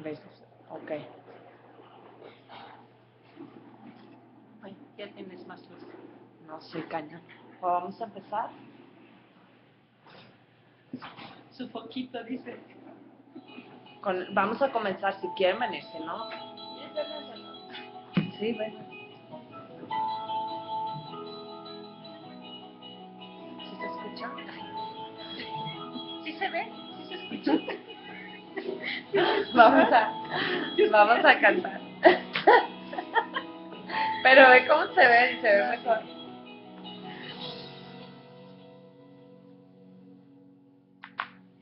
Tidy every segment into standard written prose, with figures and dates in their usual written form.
Besos. Ok. Ay, ya tienes más luz. No sé, cañón. ¿Vamos a empezar? Su foquito, dice. Vamos a comenzar si quieren venirse, ¿no? Sí, ven. ¿Sí se escucha? ¿Sí se ve? ¿Sí se escucha? Vamos a cantar. Pero ve cómo se ve mejor.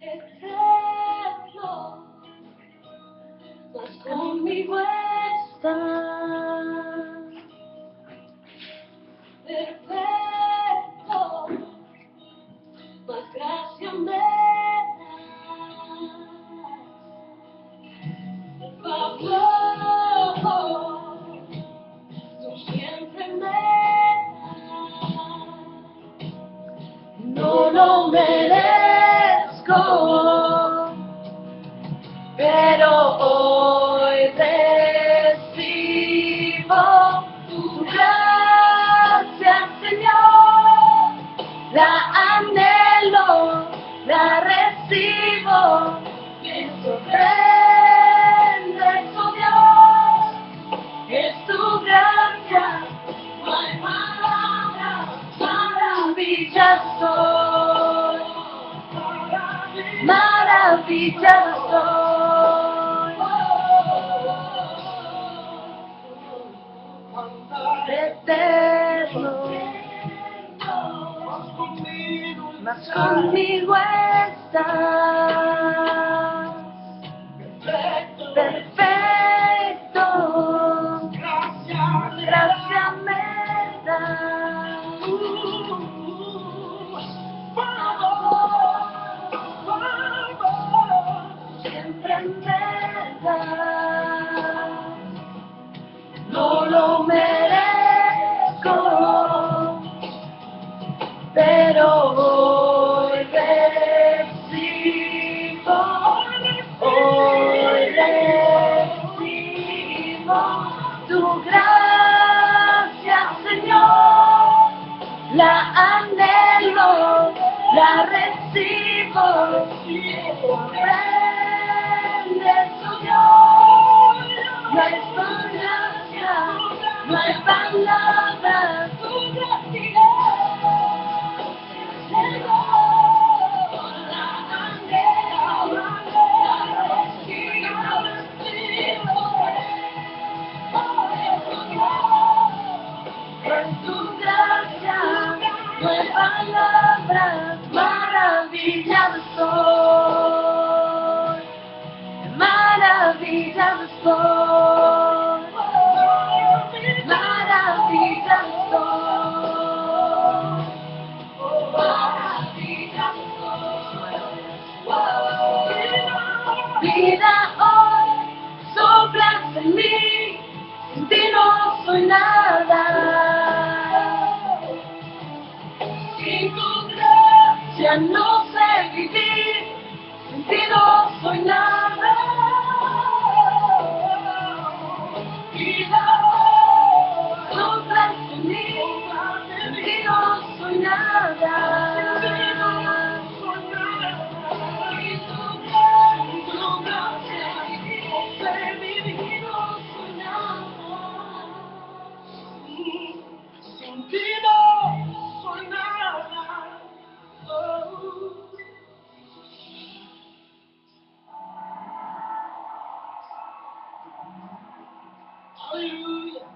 Eterno, pues conmigo estás. Perfecto, pues gracia me das. Favor, tú siempre me das. No lo merezco, pero hoy recibo tu gracia, Señor. La anhelo, la recibo, me sorprende tu Dios, es tu gracia, no hay palabras, maravillas soy, maravillas soy, eterno, mas conmigo estás, perfecto, gracia me das. Siempre me das, no lo merezco, pero hoy recibo tu gracia, Señor. La anhelo, la recibo, sorprende tu Dios. No hay gracia, no hay palabras, tu gracia, Señor. La anhelo, la recibo, en tu gracia, no hay palabras, maravillas soy, maravillas soy, maravillas soy, maravillas soy. Vida hoy, soplas en mí, sin ti no soy nada. Sin tu gracia no sé vivir, sin ti no soy nada. Vida soplas en mí, sin ti no soy nada. Sin tu gracia no sé vivir, no soy nada. Sin ti no soy nada. Hallelujah.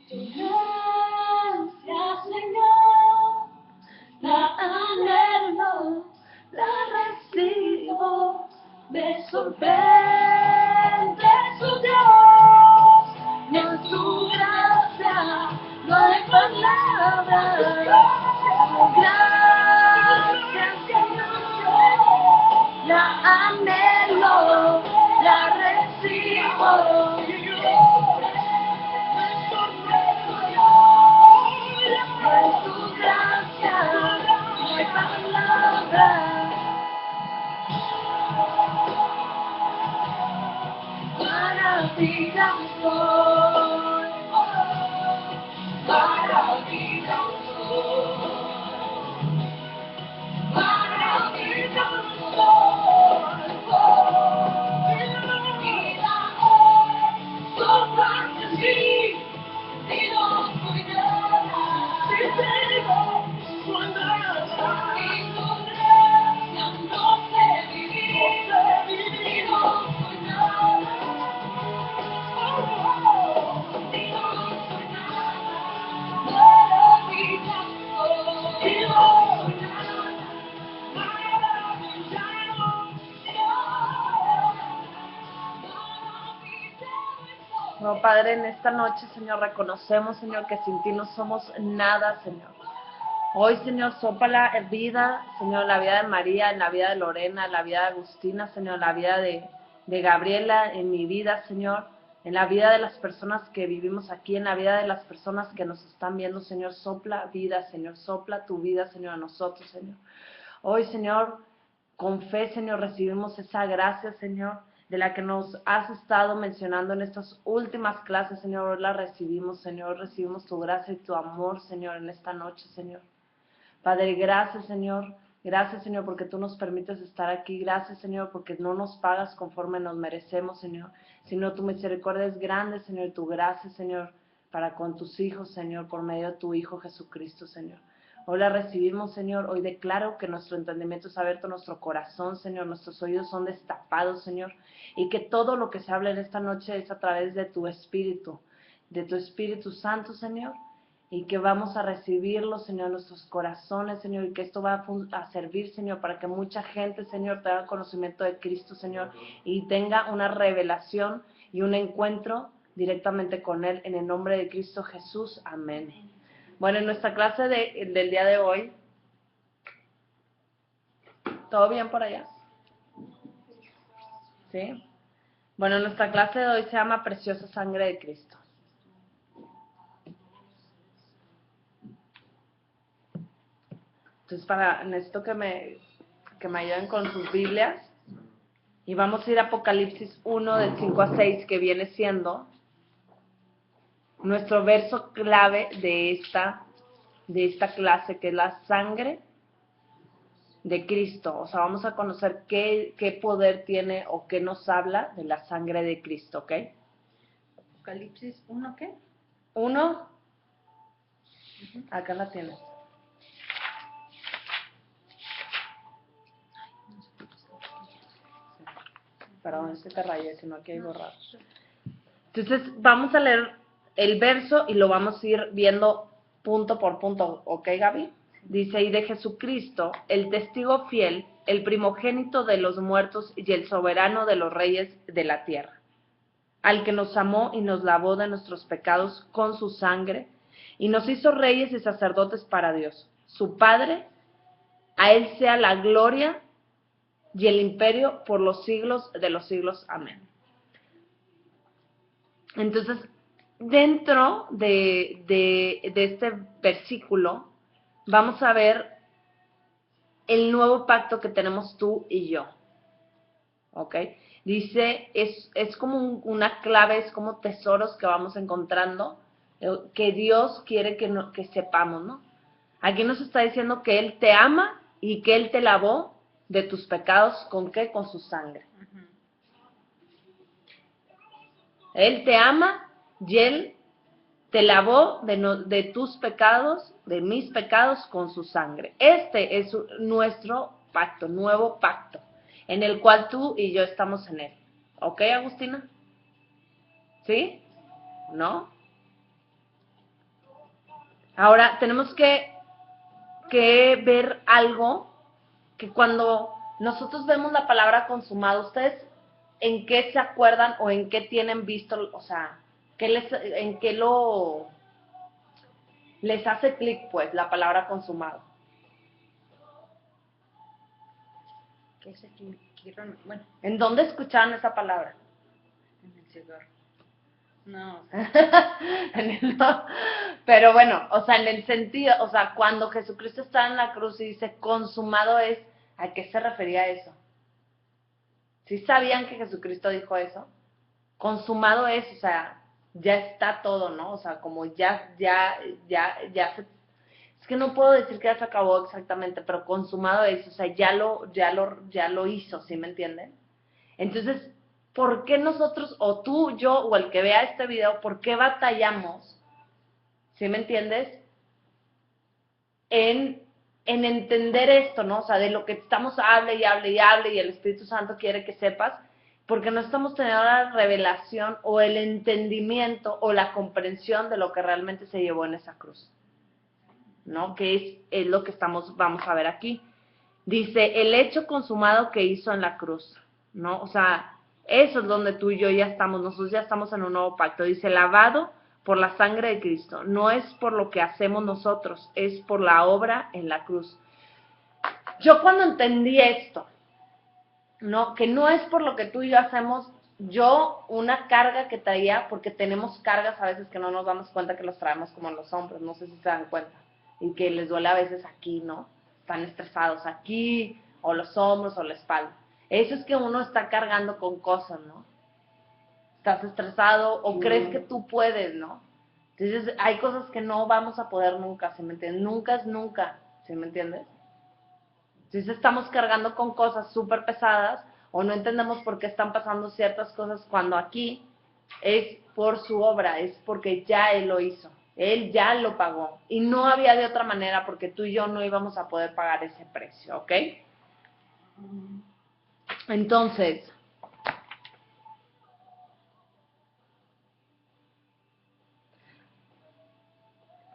Tu gracia, Señor, la anhelo, la recibo, me sorprende su Dios, en tu gracia no hay palabras, tu gracia, Señor, la anhelo, la recibo, Padre, en esta noche, Señor, reconocemos, Señor, que sin ti no somos nada, Señor. Hoy, Señor, sopla vida, Señor, en la vida de María, en la vida de Lorena, en la vida de Agustina, Señor, en la vida de Gabriela, en mi vida, Señor, en la vida de las personas que vivimos aquí, en la vida de las personas que nos están viendo, Señor, sopla vida, Señor, sopla tu vida, Señor, a nosotros, Señor. Hoy, Señor, con fe, Señor, recibimos esa gracia, Señor, de la que nos has estado mencionando en estas últimas clases, Señor. Hoy la recibimos, Señor, recibimos tu gracia y tu amor, Señor, en esta noche, Señor. Padre, gracias, Señor. Gracias, Señor, porque tú nos permites estar aquí. Gracias, Señor, porque no nos pagas conforme nos merecemos, Señor. Sino tu misericordia es grande, Señor, y tu gracia, Señor, para con tus hijos, Señor, por medio de tu Hijo Jesucristo, Señor. Hoy la recibimos, Señor. Hoy declaro que nuestro entendimiento es abierto, nuestro corazón, Señor. Nuestros oídos son destapados, Señor. Y que todo lo que se habla en esta noche es a través de tu Espíritu Santo, Señor. Y que vamos a recibirlo, Señor, en nuestros corazones, Señor, y que esto va a servir, Señor, para que mucha gente, Señor, tenga conocimiento de Cristo, Señor, y tenga una revelación y un encuentro directamente con Él, en el nombre de Cristo Jesús. Amén. Bueno, en nuestra clase del día de hoy, ¿todo bien por allá? ¿Sí? Bueno, nuestra clase de hoy se llama Preciosa Sangre de Cristo. Entonces, necesito que me ayuden con sus Biblias. Y vamos a ir a Apocalipsis 1, del 5 a 6, que viene siendo nuestro verso clave de esta clase, que es la sangre de Cristo. O sea, vamos a conocer qué poder tiene o qué nos habla de la sangre de Cristo, ¿ok? Apocalipsis 1, ¿qué? 1, acá la tienes. Perdón, es que te rayé, si no aquí hay borrado. Entonces, vamos a leer el verso y lo vamos a ir viendo punto por punto, ¿ok, Gaby? Dice, y de Jesucristo, el testigo fiel, el primogénito de los muertos y el soberano de los reyes de la tierra, al que nos amó y nos lavó de nuestros pecados con su sangre, y nos hizo reyes y sacerdotes para Dios, su Padre. A Él sea la gloria y el imperio por los siglos de los siglos. Amén. Entonces, dentro de este versículo, vamos a ver el nuevo pacto que tenemos tú y yo. ¿Ok? Dice, es como una clave, es como tesoros que vamos encontrando, que Dios quiere que sepamos, ¿no? Aquí nos está diciendo que Él te ama y que Él te lavó de tus pecados, ¿con qué? Con su sangre. Él te ama y Él te lavó de tus pecados, de mis pecados, con su sangre. Este es nuestro pacto, nuevo pacto, en el cual tú y yo estamos en él. ¿Ok, Agustina? ¿Sí? ¿No? Ahora, tenemos que ver algo, que cuando nosotros vemos la palabra consumado, ¿ustedes en qué se acuerdan o en qué tienen visto, o sea, en qué les hace clic, pues, la palabra consumado? ¿Qué es aquí? Bueno, ¿En dónde escucharon esa palabra? en el cigarro. No. No. Pero bueno, o sea, en el sentido, o sea, cuando Jesucristo está en la cruz y dice consumado es, ¿a qué se refería eso? ¿Sí sabían que Jesucristo dijo eso? Consumado es, o sea, ya está todo, ¿no? O sea, como ya se... Es que no puedo decir que ya se acabó exactamente, pero consumado es, o sea, ya lo hizo, ¿sí me entienden? Entonces, ¿por qué nosotros, o tú, yo, o el que vea este video, por qué batallamos, ¿sí me entiendes? En entender esto, ¿no? O sea, de lo que estamos, hable y el Espíritu Santo quiere que sepas, porque no estamos teniendo la revelación o el entendimiento o la comprensión de lo que realmente se llevó en esa cruz, ¿no? Que es lo que vamos a ver aquí. Dice, el hecho consumado que hizo en la cruz, ¿no? O sea, Eso es donde tú y yo ya estamos. Nosotros ya estamos en un nuevo pacto. Dice, lavado por la sangre de Cristo. No es por lo que hacemos nosotros, es por la obra en la cruz. Yo cuando entendí esto, no, que no es por lo que tú y yo hacemos, yo una carga que traía, porque tenemos cargas a veces que no nos damos cuenta que los traemos como los hombres, no sé si se dan cuenta, y que les duele a veces aquí, ¿no? Están estresados aquí, o los hombros, o la espalda. Eso es que uno está cargando con cosas, ¿no? Estás estresado, o crees que tú puedes, ¿no? Entonces hay cosas que no vamos a poder nunca, ¿sí me entiendes? Nunca es nunca, ¿sí me entiendes? Entonces estamos cargando con cosas súper pesadas o no entendemos por qué están pasando ciertas cosas cuando aquí es por su obra, es porque ya Él lo hizo, Él ya lo pagó y no había de otra manera porque tú y yo no íbamos a poder pagar ese precio, ¿ok? Entonces,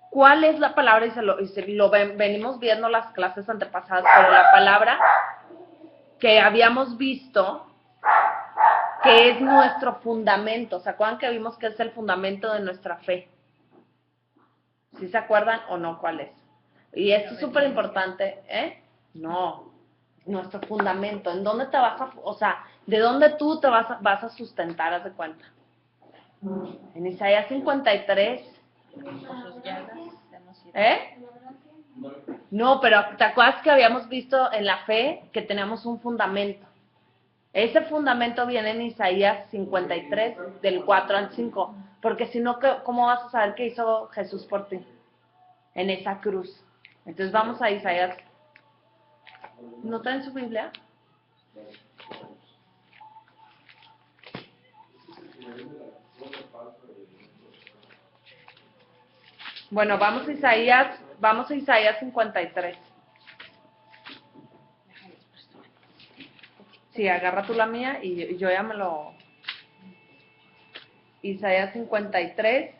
¿cuál es la palabra? Venimos viendo las clases antepasadas, pero la palabra que habíamos visto que es nuestro fundamento. ¿Se acuerdan que vimos que es el fundamento de nuestra fe? ¿Sí se acuerdan o no cuál es? Y esto es súper importante, ¿eh? No, nuestro fundamento. ¿En dónde te vas a, o sea, de dónde tú te vas a sustentar, haz de cuenta? En Isaías 53. ¿Eh? No, pero ¿te acuerdas que habíamos visto en la fe que teníamos un fundamento? Ese fundamento viene en Isaías 53, del 4 al 5. Porque si no, ¿cómo vas a saber qué hizo Jesús por ti? En esa cruz. Entonces vamos a Isaías. ¿No traen su Biblia? Bueno, vamos a Isaías 53. Sí, agarra tú la mía y yo ya me lo... Isaías 53,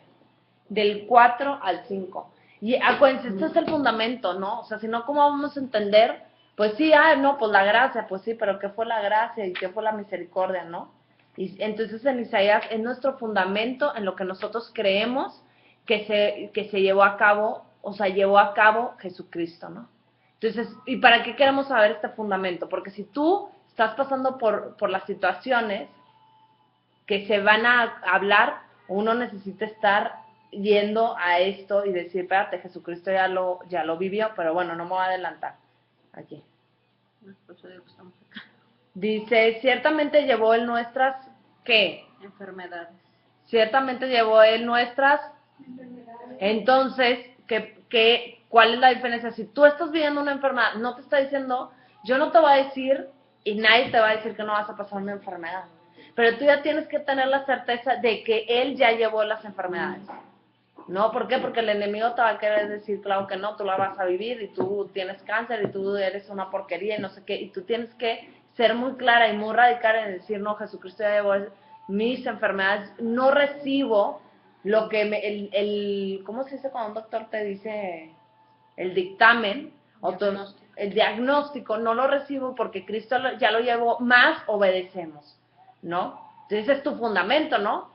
del 4 al 5. Y acuérdense, este es el fundamento, ¿no? O sea, si no, ¿cómo vamos a entender? Pues sí, no, pues la gracia, pues sí, pero ¿qué fue la gracia y qué fue la misericordia, no? Y entonces en Isaías es nuestro fundamento en lo que nosotros creemos que se llevó a cabo, o sea, llevó a cabo Jesucristo, ¿no? Entonces, ¿y para qué queremos saber este fundamento? Porque si tú estás pasando por las situaciones que se van a hablar, uno necesita estar yendo a esto y decir, espérate, Jesucristo ya lo vivió, pero bueno, no me voy a adelantar. Aquí. Dice, ciertamente llevó él nuestras, ¿qué? Enfermedades. Ciertamente llevó él nuestras. Entonces, ¿cuál es la diferencia? Si tú estás viviendo una enfermedad, no te está diciendo, yo no te voy a decir, y nadie te va a decir que no vas a pasar una enfermedad. Pero tú ya tienes que tener la certeza de que Él ya llevó las enfermedades. ¿No? ¿Por qué? Porque el enemigo te va a querer decir, claro que no, tú la vas a vivir y tú tienes cáncer y tú eres una porquería y no sé qué. Y tú tienes que ser muy clara y muy radical en decir, no, Jesucristo ya llevó mis enfermedades. No recibo lo que ¿cómo se dice cuando un doctor te dice el dictamen? El diagnóstico no lo recibo porque Cristo ya lo llevó, más obedecemos, ¿no? Entonces es tu fundamento, ¿no?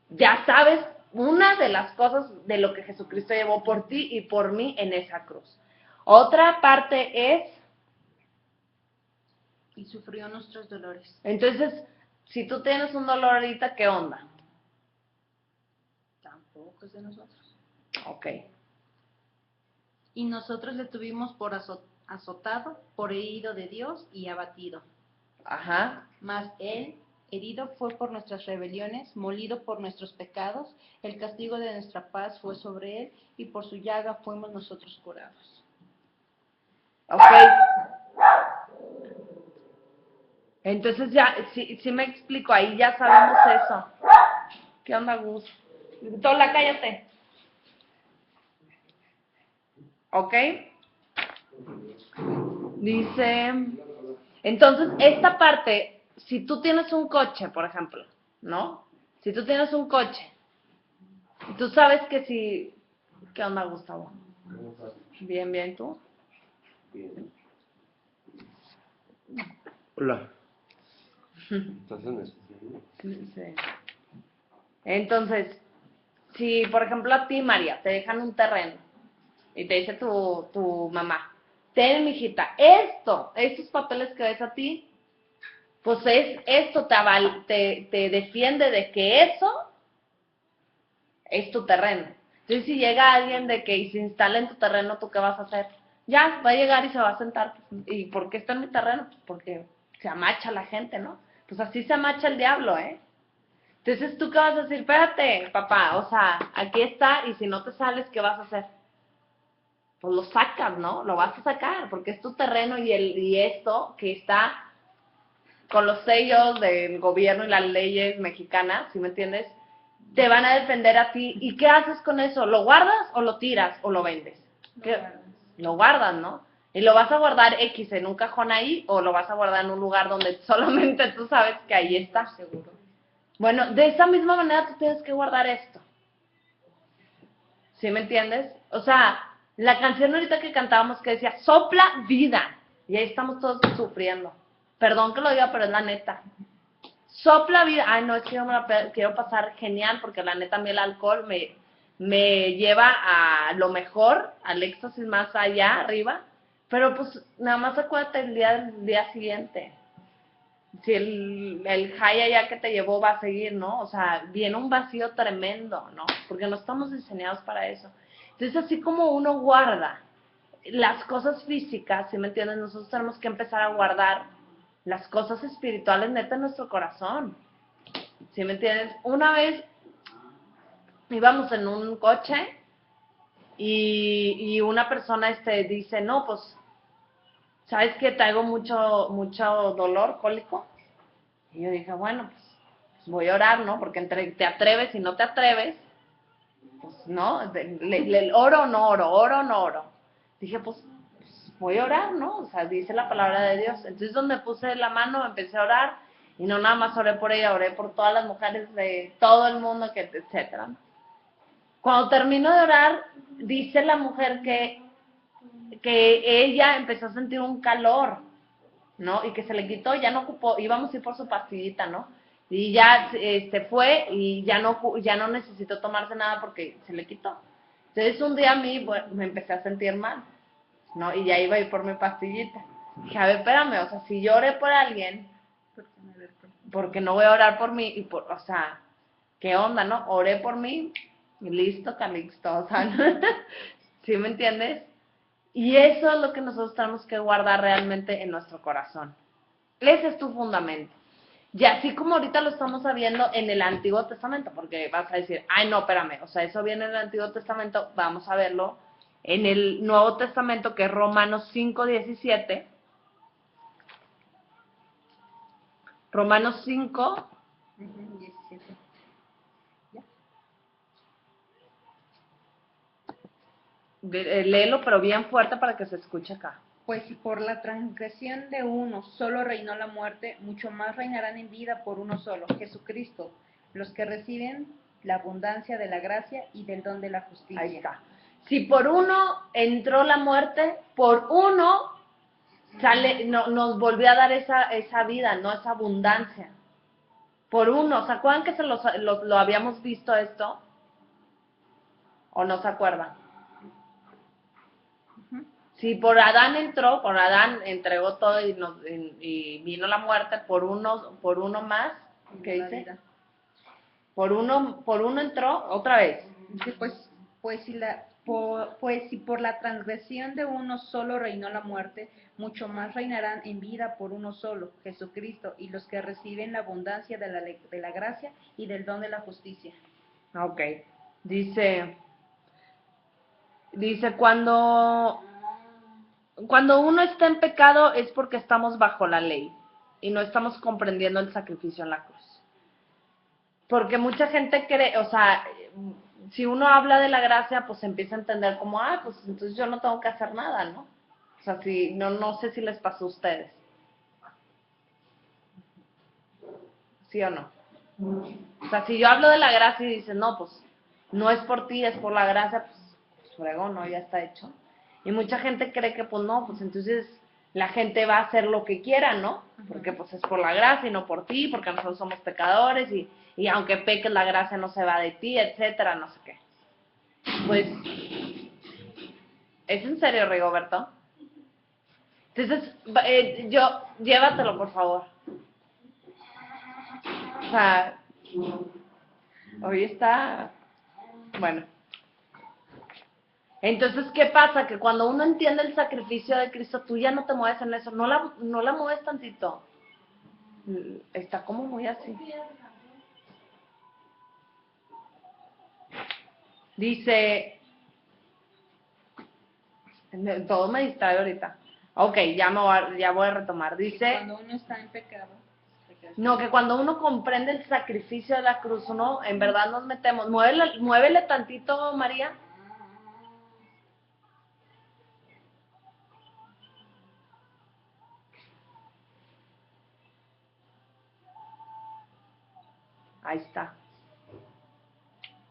Ya sabes una de las cosas de lo que Jesucristo llevó por ti y por mí en esa cruz. Otra parte es... Y sufrió nuestros dolores. Entonces, si tú tienes un dolor ahorita, ¿qué onda? Tampoco es de nosotros. Ok. Y nosotros le tuvimos por azotado, por herido de Dios y abatido. Ajá. Mas él, herido fue por nuestras rebeliones, molido por nuestros pecados, el castigo de nuestra paz fue sobre él, y por su llaga fuimos nosotros curados. Ok. Entonces ya, sí me explico, ahí ya sabemos eso. ¿Qué onda, Gus? Tola, cállate. ¿Ok? Dice, entonces esta parte, si tú tienes un coche, por ejemplo, ¿no? Si tú tienes un coche, tú sabes que si... ¿Qué onda, Gustavo? Bien, bien, ¿tú? Hola. ¿Estás en Sí. Entonces, si por ejemplo a ti, María, te dejan un terreno y te dice tu mamá, ten, mijita, estos papeles que ves a ti, pues esto te defiende de que eso es tu terreno. Entonces, si llega alguien de que y se instala en tu terreno, ¿tú qué vas a hacer? Ya, va a llegar y se va a sentar. ¿Y por qué está en mi terreno? Pues porque se amacha la gente, ¿no? Pues así se amacha el diablo, ¿eh? Entonces, ¿tú qué vas a decir? Espérate, papá, o sea, aquí está, y si no te sales, ¿qué vas a hacer? Pues lo sacas, ¿no? Lo vas a sacar, porque es tu terreno y esto que está con los sellos del gobierno y las leyes mexicanas, ¿sí me entiendes? Te van a defender a ti. ¿Y qué haces con eso? ¿Lo guardas o lo tiras o lo vendes? Lo guardas, ¿no? Y lo vas a guardar X en un cajón ahí o lo vas a guardar en un lugar donde solamente tú sabes que ahí está. Seguro. Bueno, de esa misma manera tú tienes que guardar esto. ¿Sí me entiendes? O sea, la canción ahorita que cantábamos que decía, sopla vida. Y ahí estamos todos sufriendo. Perdón que lo diga, pero es la neta. Sopla vida. Ay, no, es que yo me la quiero pasar genial porque la neta a mí el alcohol me lleva a lo mejor, al éxtasis más allá, arriba. Pero pues nada más acuérdate el día siguiente. Si el high allá que te llevó va a seguir, ¿no? O sea, viene un vacío tremendo, ¿no? Porque no estamos diseñados para eso. Entonces, así como uno guarda las cosas físicas, ¿sí me entiendes? Nosotros tenemos que empezar a guardar las cosas espirituales neta en nuestro corazón. ¿Sí me entiendes? Una vez íbamos en un coche y una persona dice, no, pues, ¿sabes qué? Traigo mucho dolor cólico. Y yo dije, bueno, pues voy a orar, ¿no? Porque entre te atreves y no te atreves, pues, ¿no? Oro o no oro, oro o no oro. Dije, pues voy a orar, ¿no? O sea, dice la palabra de Dios. Entonces, donde puse la mano, empecé a orar, y no nada más oré por ella, oré por todas las mujeres de todo el mundo, etcétera. Cuando termino de orar, dice la mujer que ella empezó a sentir un calor, ¿no? Y que se le quitó, ya no ocupó, íbamos a ir por su pastillita, ¿no? Y ya fue y ya no necesitó tomarse nada porque se le quitó. Entonces un día a mí bueno, me empecé a sentir mal, ¿no? Y ya iba a ir por mi pastillita. Dije, a ver, espérame, o sea, si yo oré por alguien, porque no voy a orar por mí, o sea, ¿qué onda, no? Oré por mí, y listo, Calixto, o sea, ¿sí me entiendes? Y eso es lo que nosotros tenemos que guardar realmente en nuestro corazón. Ese es tu fundamento. Y así como ahorita lo estamos viendo en el Antiguo Testamento, porque vas a decir, ay, no, espérame, o sea, eso viene en el Antiguo Testamento, vamos a verlo en el Nuevo Testamento, que es Romanos 5:17. Romanos 5. 17. Léelo, pero bien fuerte para que se escuche acá. Pues si por la transgresión de uno solo reinó la muerte, mucho más reinarán en vida por uno solo, Jesucristo, los que reciben la abundancia de la gracia y del don de la justicia. Ahí está. Si por uno entró la muerte, por uno nos volvió a dar esa vida, no esa abundancia. Por uno, ¿se acuerdan que lo habíamos visto esto? ¿O no se acuerdan? Si por Adán entró, por Adán entregó todo y vino la muerte, por uno más, ¿qué dice? Por uno entró, otra vez. Sí, pues si por la transgresión de uno solo reinó la muerte, mucho más reinarán en vida por uno solo, Jesucristo, y los que reciben la abundancia de la gracia y del don de la justicia. Ok. Dice cuando uno está en pecado es porque estamos bajo la ley y no estamos comprendiendo el sacrificio en la cruz. Porque mucha gente cree, o sea, si uno habla de la gracia, pues empieza a entender como, pues entonces yo no tengo que hacer nada, ¿no? O sea, no sé si les pasó a ustedes. ¿Sí o no? O sea, si yo hablo de la gracia y dicen, no, pues no es por ti, es por la gracia, pues fregón, ¿no? Ya está hecho. Y mucha gente cree que, pues no, pues entonces la gente va a hacer lo que quiera, ¿no? Porque pues es por la gracia y no por ti, porque nosotros somos pecadores y aunque peques la gracia no se va de ti, etcétera, no sé qué. Pues, ¿es en serio, Rigoberto? Entonces, llévatelo, por favor. O sea, hoy está, bueno. Entonces, ¿qué pasa? Que cuando uno entiende el sacrificio de Cristo, tú ya no te mueves en eso, no la mueves tantito. Está como muy así. Dice, todo me distrae ahorita. Ok, ya voy a retomar. Dice, Cuando uno está en pecado. no, que cuando uno comprende el sacrificio de la cruz, uno en verdad nos metemos. Muévele tantito, María. Ahí está.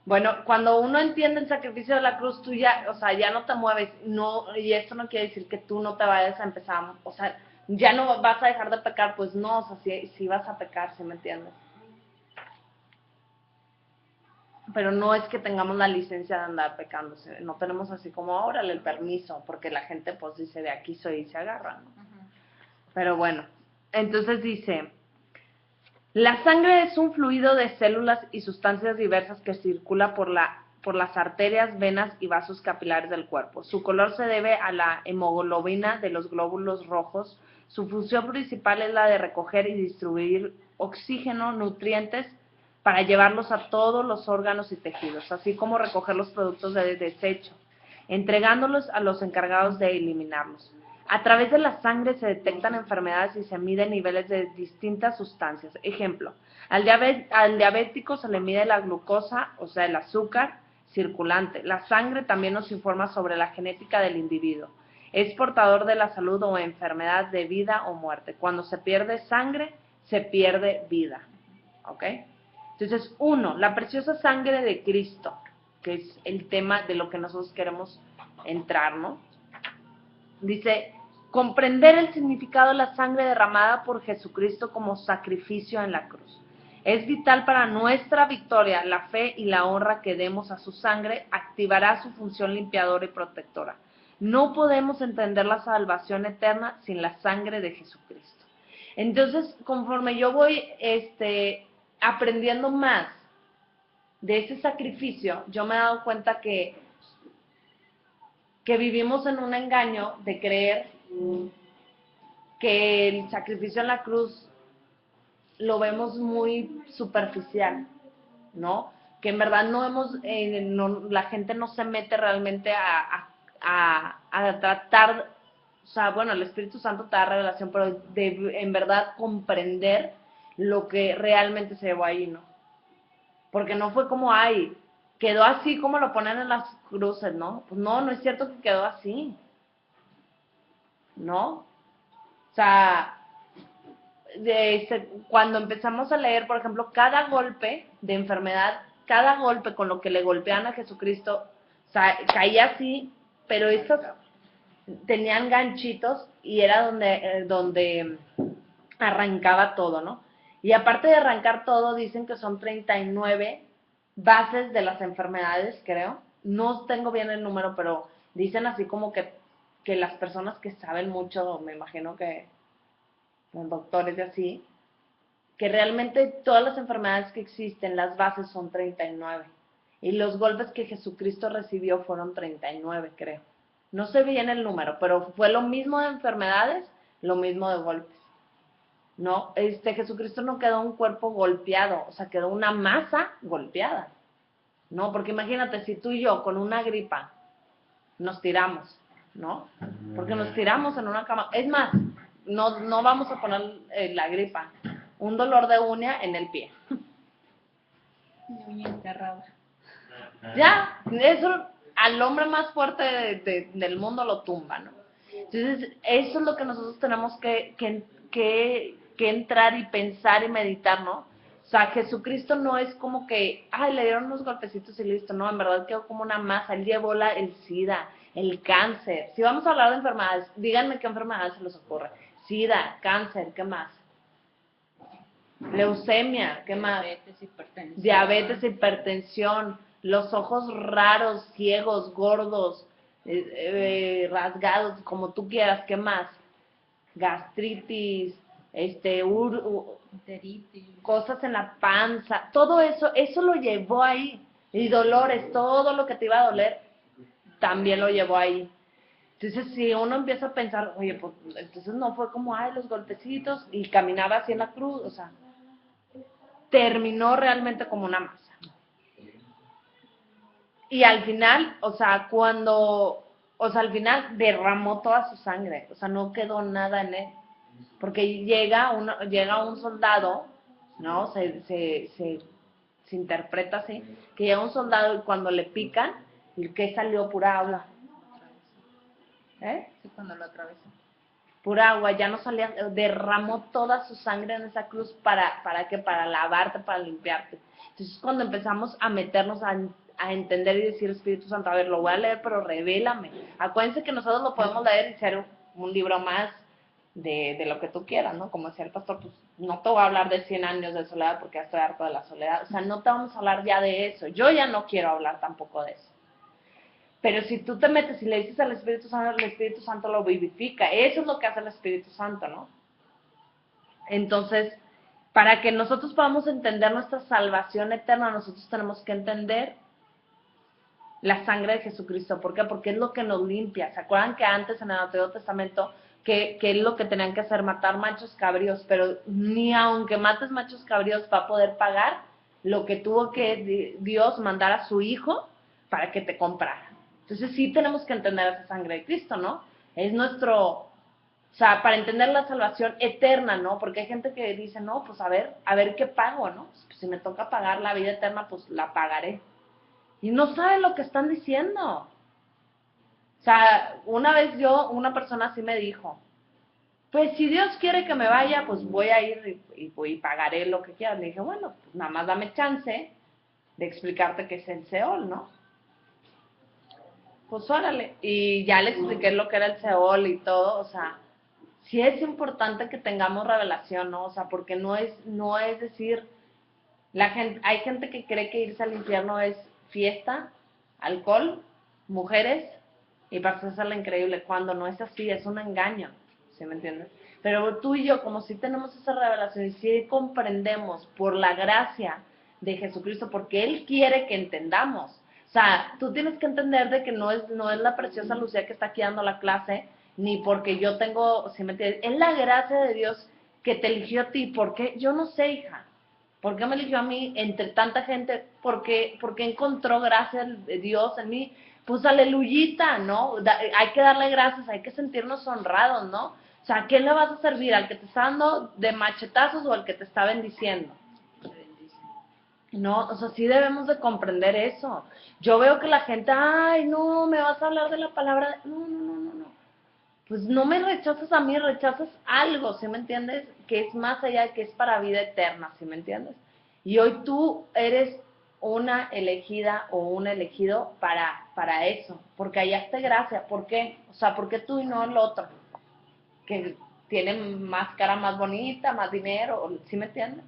Bueno, cuando uno entiende el sacrificio de la cruz, tú ya, o sea, ya no te mueves, no, y esto no quiere decir que tú no te vayas a empezar, o sea, ya no vas a dejar de pecar, pues no, o sea, sí vas a pecar, ¿sí me entiendes? Pero no es que tengamos la licencia de andar pecando, no tenemos así como ahora el permiso, porque la gente pues dice de aquí soy y se agarra, ¿no? Pero bueno, entonces dice, la sangre es un fluido de células y sustancias diversas que circula por las arterias, venas y vasos capilares del cuerpo. Su color se debe a la hemoglobina de los glóbulos rojos. Su función principal es la de recoger y distribuir oxígeno, nutrientes, para llevarlos a todos los órganos y tejidos, así como recoger los productos de desecho, entregándolos a los encargados de eliminarlos. A través de la sangre se detectan enfermedades y se miden niveles de distintas sustancias. Ejemplo, al diabético se le mide la glucosa, o sea, el azúcar circulante. La sangre también nos informa sobre la genética del individuo. Es portador de la salud o enfermedad de vida o muerte. Cuando se pierde sangre, se pierde vida. ¿Ok? Entonces, la preciosa sangre de Cristo, que es el tema de lo que nosotros queremos entrar, ¿no? Dice, comprender el significado de la sangre derramada por Jesucristo como sacrificio en la cruz. Es vital para nuestra victoria. La fe y la honra que demos a su sangre activará su función limpiadora y protectora. No podemos entender la salvación eterna sin la sangre de Jesucristo. Entonces, conforme yo voy aprendiendo más de ese sacrificio, yo me he dado cuenta que vivimos en un engaño de creer que el sacrificio en la cruz lo vemos muy superficial, ¿no? Que en verdad la gente no se mete realmente a tratar, o sea, bueno, el Espíritu Santo te da revelación, pero de en verdad comprender lo que realmente se llevó ahí, ¿no? Porque no fue como, quedó así como lo ponen en las cruces, ¿no? Pues no es cierto que quedó así, ¿no? O sea, cuando empezamos a leer, por ejemplo, cada golpe de enfermedad, cada golpe con lo que le golpean a Jesucristo, o sea, caía así, pero estos tenían ganchitos y era donde arrancaba todo, ¿no? Y aparte de arrancar todo, dicen que son 39 bases de las enfermedades, creo. No tengo bien el número, pero dicen así como que las personas que saben mucho, me imagino que los doctores y así, que realmente todas las enfermedades que existen, las bases son 39. Y los golpes que Jesucristo recibió fueron 39, creo. No sé bien el número, pero fue lo mismo de enfermedades, lo mismo de golpes. No, Jesucristo no quedó un cuerpo golpeado, o sea, quedó una masa golpeada. No, porque imagínate, si tú y yo con una gripa nos tiramos, ¿no? Porque nos tiramos en una cama. Es más, no vamos a poner la gripa, un dolor de uña en el pie. Uña enterrada. Ya, eso al hombre más fuerte del mundo lo tumba, ¿no? Entonces, eso es lo que nosotros tenemos que entrar y pensar y meditar, ¿no? O sea, Jesucristo no es como que, le dieron unos golpecitos y listo, no, en verdad quedó como una masa, él llevó el SIDA, el cáncer. Si vamos a hablar de enfermedades, díganme qué enfermedades se les ocurre. SIDA, cáncer, ¿qué más? Leucemia, ¿qué más? Diabetes, hipertensión, los ojos raros, ciegos, gordos, rasgados, como tú quieras, ¿qué más? Gastritis, cosas en la panza, todo eso lo llevó ahí. Y dolores, todo lo que te iba a doler, también lo llevó ahí. Entonces, si uno empieza a pensar, oye, pues entonces no fue como, ay, los golpecitos, y caminaba así en la cruz, o sea, terminó realmente como una masa. Y al final, o sea, al final derramó toda su sangre, o sea, no quedó nada en él. Porque llega un soldado, ¿no? Se interpreta así, que llega un soldado y cuando le pican, ¿y qué salió? Pura agua. Sí, cuando lo atravesó. Pura agua, ya no salía, derramó toda su sangre en esa cruz ¿para qué? Para lavarte, para limpiarte. Entonces cuando empezamos a meternos a entender y decir, Espíritu Santo, a ver, lo voy a leer, pero revélame. Acuérdense que nosotros lo podemos leer y ser un libro más de lo que tú quieras, ¿no? Como decía el pastor, pues no te voy a hablar de 100 años de soledad porque ya estoy harto de la soledad. O sea, no te vamos a hablar ya de eso. Yo ya no quiero hablar tampoco de eso. Pero si tú te metes y le dices al Espíritu Santo, el Espíritu Santo lo vivifica. Eso es lo que hace el Espíritu Santo, ¿no? Entonces, para que nosotros podamos entender nuestra salvación eterna, nosotros tenemos que entender la sangre de Jesucristo. ¿Por qué? Porque es lo que nos limpia. ¿Se acuerdan que antes en el Antiguo Testamento, que es lo que tenían que hacer? Matar machos cabríos, pero ni aunque mates machos cabríos va a poder pagar lo que tuvo que Dios mandar a su Hijo para que te comprara. Entonces sí tenemos que entender esa sangre de Cristo, ¿no? Es nuestro, o sea, para entender la salvación eterna, ¿no? Porque hay gente que dice, no, pues a ver qué pago, ¿no? Pues si me toca pagar la vida eterna, pues la pagaré. Y no saben lo que están diciendo. O sea, una vez una persona así me dijo, pues si Dios quiere que me vaya, pues voy a ir y pagaré lo que quiera. Le dije, bueno, pues nada más dame chance de explicarte qué es el Seol, ¿no? Pues órale. Y ya le expliqué lo que era el Seol y todo, o sea, sí es importante que tengamos revelación, ¿no? O sea, porque no es decir, hay gente que cree que irse al infierno es fiesta, alcohol, mujeres y pasársela increíble, cuando no es así, es un engaño, ¿sí me entiendes? Pero tú y yo, como si tenemos esa revelación y si comprendemos por la gracia de Jesucristo, porque Él quiere que entendamos. O sea, tú tienes que entender de que no es la preciosa Lucía que está aquí dando la clase, ni porque yo tengo, ¿sí me entiendes? Es la gracia de Dios que te eligió a ti. ¿Por qué? Yo no sé, hija. ¿Por qué me eligió a mí entre tanta gente? Porque encontró gracia de Dios en mí. Pues aleluyita, ¿no? Hay que darle gracias, hay que sentirnos honrados, ¿no? O sea, ¿a quién le vas a servir? ¿Al que te está dando de machetazos o al que te está bendiciendo? No, o sea, sí debemos de comprender eso. Yo veo que la gente, ay, no, me vas a hablar de la palabra. No. Pues no me rechazas a mí, rechazas algo, ¿sí me entiendes? Que es más allá, que es para vida eterna, ¿sí me entiendes? Y hoy tú eres una elegida o un elegido para eso, porque hallaste gracia. ¿Por qué? O sea, ¿por qué tú y no el otro? Que tiene más cara más bonita, más dinero, ¿sí me entiendes?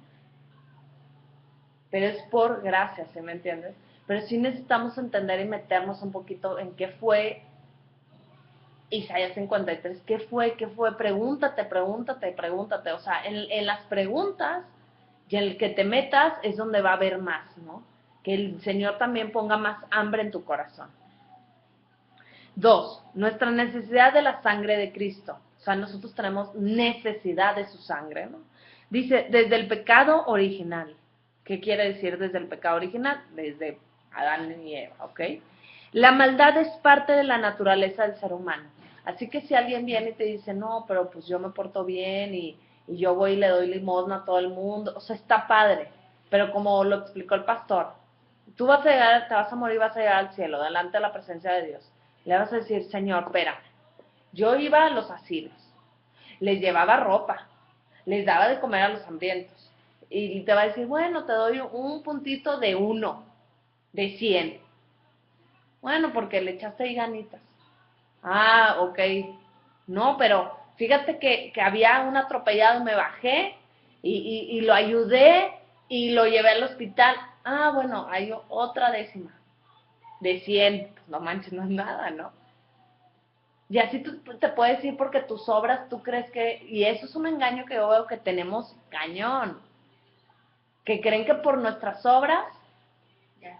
Pero es por gracia, ¿sí me entiendes? Pero sí necesitamos entender y meternos un poquito en qué fue Isaías 53, ¿qué fue? Pregúntate. O sea, en las preguntas y en el que te metas es donde va a haber más, ¿no? Que el Señor también ponga más hambre en tu corazón. 2, nuestra necesidad de la sangre de Cristo. O sea, nosotros tenemos necesidad de su sangre, ¿no? Dice, desde el pecado original. ¿Qué quiere decir desde el pecado original? Desde Adán y Eva, ¿ok? La maldad es parte de la naturaleza del ser humano. Así que si alguien viene y te dice, no, pero pues yo me porto bien y yo voy y le doy limosna a todo el mundo, o sea, está padre. Pero como lo explicó el pastor, tú vas a llegar, te vas a morir, vas a llegar al cielo, delante de la presencia de Dios. Le vas a decir, Señor, espérame, yo iba a los asilos, les llevaba ropa, les daba de comer a los hambrientos. Y te va a decir, bueno, te doy un puntito de 1, de 100. Bueno, porque le echaste ahí ganitas. Ah, ok. No, pero fíjate que había un atropellado, me bajé y lo ayudé y lo llevé al hospital. Ah, bueno, hay otra décima de 100. Pues no manches, no es nada, ¿no? Y así tú te puedes ir porque tus obras, tú crees que... Y eso es un engaño que yo veo que tenemos cañón. Que creen que por nuestras obras, Ya,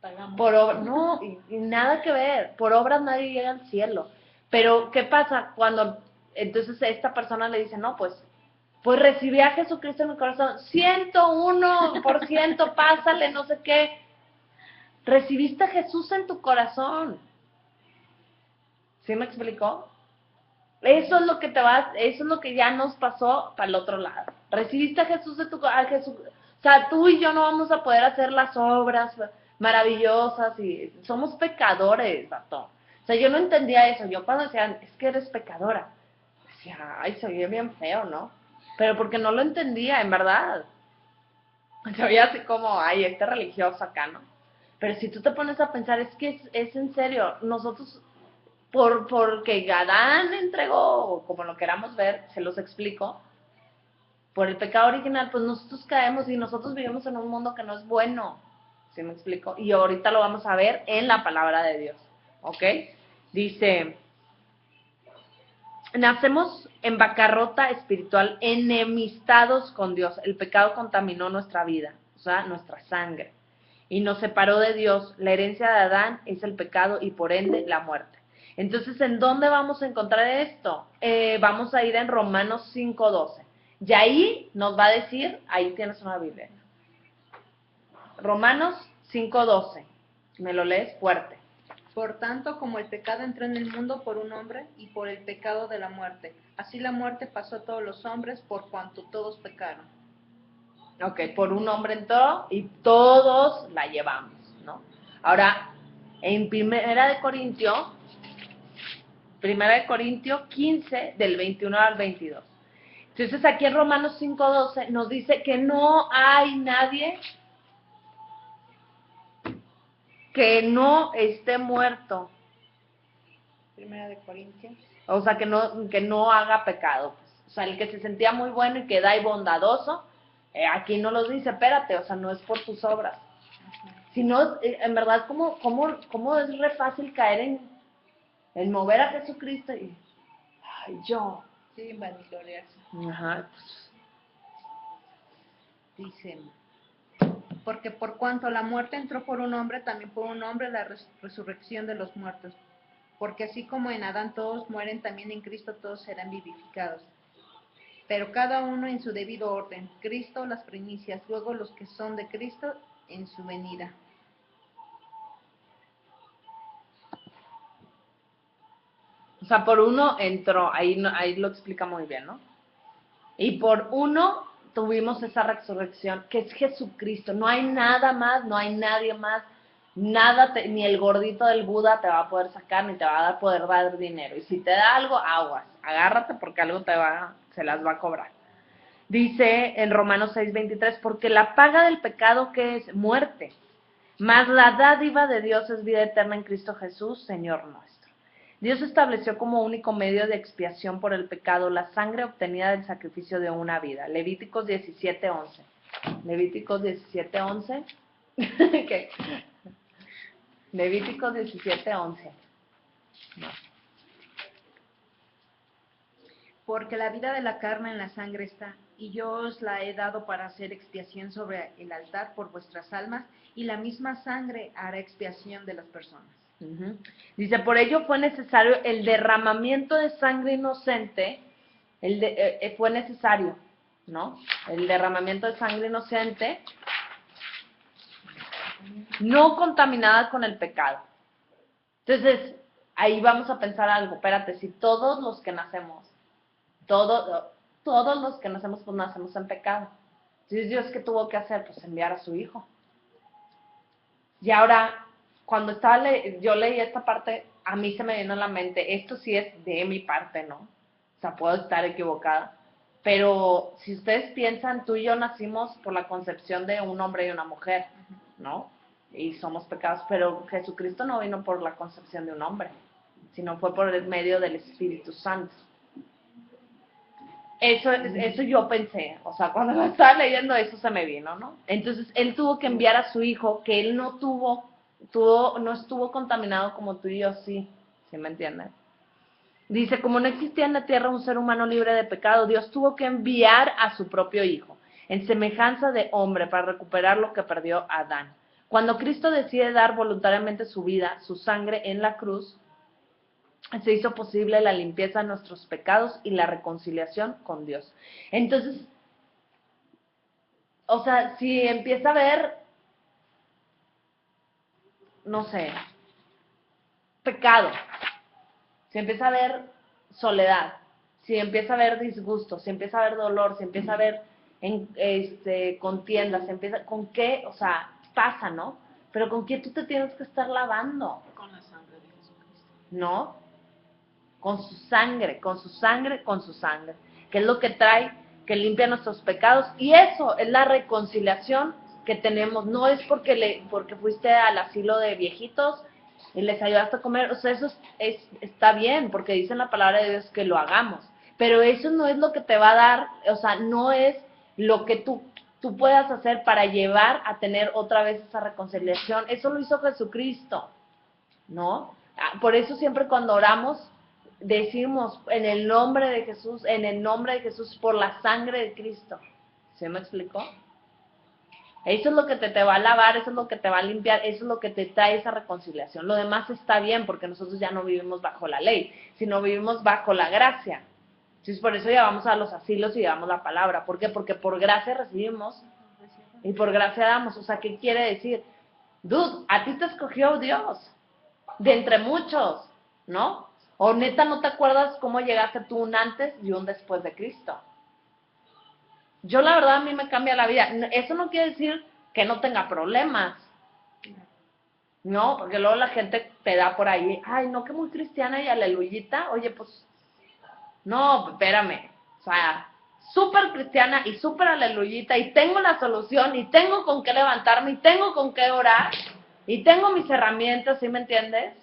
pagamos. no, y nada que ver, por obras nadie llega al cielo. Pero, ¿qué pasa cuando entonces esta persona le dice, no, pues recibí a Jesucristo en mi corazón, 101%, pásale, no sé qué. Recibiste a Jesús en tu corazón. ¿Sí me explicó? Eso es lo que eso es lo que ya nos pasó para el otro lado. Recibiste a Jesús a Jesús, o sea, tú y yo no vamos a poder hacer las obras maravillosas y somos pecadores, vato. O sea, yo no entendía eso. Yo cuando decían, es que eres pecadora, decía, ay, se oye bien feo, ¿no? Pero porque no lo entendía, en verdad. Se oía así como, ay, este religioso acá, ¿no? Pero si tú te pones a pensar, es que es en serio, nosotros porque Adán entregó, o como lo queramos ver, se los explico, por el pecado original, pues nosotros caemos y nosotros vivimos en un mundo que no es bueno, ¿sí me explico? Y ahorita lo vamos a ver en la palabra de Dios, ¿ok? Dice, nacemos en bancarrota espiritual, enemistados con Dios, el pecado contaminó nuestra vida, o sea, nuestra sangre, y nos separó de Dios. La herencia de Adán es el pecado y por ende la muerte. Entonces, ¿en dónde vamos a encontrar esto? Vamos a ir en Romanos 5:12. Y ahí nos va a decir, ahí tienes una Biblia. Romanos 5:12. ¿Me lo lees fuerte? Por tanto, como el pecado entró en el mundo por un hombre, y por el pecado de la muerte, así la muerte pasó a todos los hombres por cuanto todos pecaron. Ok, por un hombre entró y todos la llevamos, ¿no? Ahora, en Primera de Corintios 15, del 21 al 22. Entonces aquí en Romanos 5:12 nos dice que no hay nadie que no esté muerto, Primera de Corintios. o sea, que no haga pecado. O sea, el que se sentía muy bueno y que da y bondadoso, aquí no los dice, espérate, o sea, no es por tus obras. Sino, en verdad, ¿cómo es re fácil caer en mover a Jesucristo y, ay, yo. Sí, vanagloriarse. Ajá, pues, Dice, porque por cuanto la muerte entró por un hombre, también por un hombre la resurrección de los muertos. Porque así como en Adán todos mueren, también en Cristo todos serán vivificados. Pero cada uno en su debido orden. Cristo las primicias, luego los que son de Cristo en su venida. o sea, por uno entró, ahí lo explica muy bien, ¿no? Y por uno tuvimos esa resurrección, que es Jesucristo. No hay nada más, no hay nadie más, ni el gordito del Buda te va a poder sacar, ni te va a poder dar dinero. Y si te da algo, aguas, agárrate porque algo se las va a cobrar. Dice en Romanos 6:23, porque la paga del pecado, que es muerte, mas la dádiva de Dios es vida eterna en Cristo Jesús, Señor nuestro. Dios estableció como único medio de expiación por el pecado la sangre obtenida del sacrificio de una vida. Levíticos 17:11. Levíticos 17:11. ¿Qué? Levíticos 17:11. No. Porque la vida de la carne en la sangre está, y yo os la he dado para hacer expiación sobre el altar por vuestras almas, y la misma sangre hará expiación de las personas. Uh-huh. Dice, por ello fue necesario el derramamiento de sangre inocente, fue necesario, ¿no? El derramamiento de sangre inocente, no contaminada con el pecado. Entonces, ahí vamos a pensar algo, espérate, si todos los que nacemos, todos los que nacemos, pues nacemos en pecado. Entonces, Dios, ¿qué tuvo que hacer? Pues enviar a su Hijo. Y ahora, cuando yo leí esta parte, a mí se me vino a la mente, esto sí es de mi parte, ¿no? O sea, puedo estar equivocada. Pero si ustedes piensan, tú y yo nacimos por la concepción de un hombre y una mujer, ¿no? Y somos pecados, pero Jesucristo no vino por la concepción de un hombre. sino fue por el medio del Espíritu Santo. Eso yo pensé, o sea, cuando lo estaba leyendo eso se me vino, ¿no? Entonces, él tuvo que enviar a su hijo, que él no estuvo contaminado como tú y yo, sí me entiendes. Dice, como no existía en la tierra un ser humano libre de pecado, Dios tuvo que enviar a su propio hijo, en semejanza de hombre, para recuperar lo que perdió Adán. Cuando Cristo decide dar voluntariamente su vida, su sangre en la cruz, se hizo posible la limpieza de nuestros pecados y la reconciliación con Dios. Entonces, o sea, si empieza a haber, no sé, pecado, si empieza a haber soledad, si empieza a haber disgusto, si empieza a haber dolor, si empieza a haber contiendas, si empieza, ¿con qué? O sea, pasa, ¿no? Pero ¿con qué tú te tienes que estar lavando? Con la sangre de Jesucristo. ¿No? Con su sangre, con su sangre, con su sangre, que es lo que trae, que limpia nuestros pecados, y eso es la reconciliación que tenemos. No es porque fuiste al asilo de viejitos y les ayudaste a comer, o sea, eso está bien, porque dice en la palabra de Dios que lo hagamos, pero eso no es lo que te va a dar, o sea, no es lo que tú puedas hacer para llevar a tener otra vez esa reconciliación. Eso lo hizo Jesucristo, ¿no? Por eso siempre cuando oramos decimos en el nombre de Jesús, por la sangre de Cristo. ¿Se me explicó? Eso es lo que te va a lavar, eso es lo que te va a limpiar, eso es lo que te trae esa reconciliación. Lo demás está bien porque nosotros ya no vivimos bajo la ley, sino vivimos bajo la gracia. Entonces por eso llevamos a los asilos y llevamos la palabra. ¿Por qué? Porque por gracia recibimos y por gracia damos. O sea, ¿qué quiere decir? Dude, a ti te escogió Dios, de entre muchos, ¿no? O neta, ¿no te acuerdas cómo llegaste tú un antes y un después de Cristo? Yo la verdad a mí me cambia la vida. Eso no quiere decir que no tenga problemas, ¿no? Porque luego la gente te da por ahí, ay, no, que muy cristiana y aleluyita. Oye, pues, no, espérame. O sea, súper cristiana y súper aleluyita y tengo la solución y tengo con qué levantarme y tengo con qué orar y tengo mis herramientas, ¿sí me entiendes?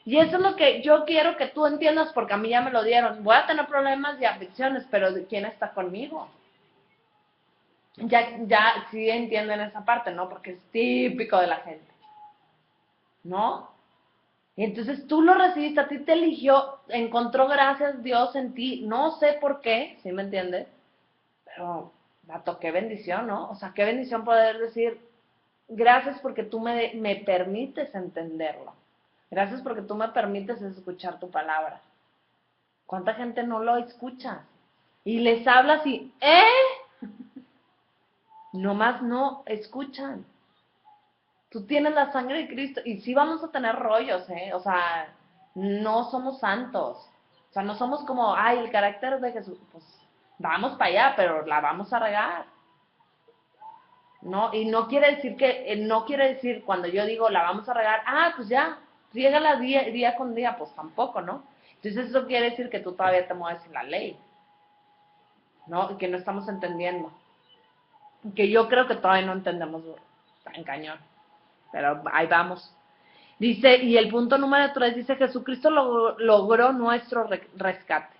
Y eso es lo que yo quiero que tú entiendas porque a mí ya me lo dieron. Voy a tener problemas y aflicciones, pero ¿quién está conmigo? Ya sí entienden esa parte, ¿no? Porque es típico de la gente, ¿no? Y entonces tú lo recibiste, a ti te eligió, encontró gracias Dios en ti, no sé por qué, ¿sí me entiendes? Pero, vato, qué bendición, ¿no? O sea, qué bendición poder decir, gracias porque tú me permites entenderlo. Gracias porque tú me permites escuchar tu palabra. ¿Cuánta gente no lo escucha? Y les hablas y, nomás no escuchan. Tú tienes la sangre de Cristo y sí vamos a tener rollos, o sea, no somos santos. O sea, no somos como, ay, el carácter de Jesús, pues vamos para allá, pero la vamos a regar. ¿No? Y no quiere decir cuando yo digo la vamos a regar, pues ya, riégala día con día, pues tampoco, ¿no? Entonces eso quiere decir que tú todavía te mueves en la ley, ¿no? Y que no estamos entendiendo. Que yo creo que todavía no entendemos tan cañón. Pero ahí vamos. Dice, y el punto número 3 dice, Jesucristo logró nuestro rescate.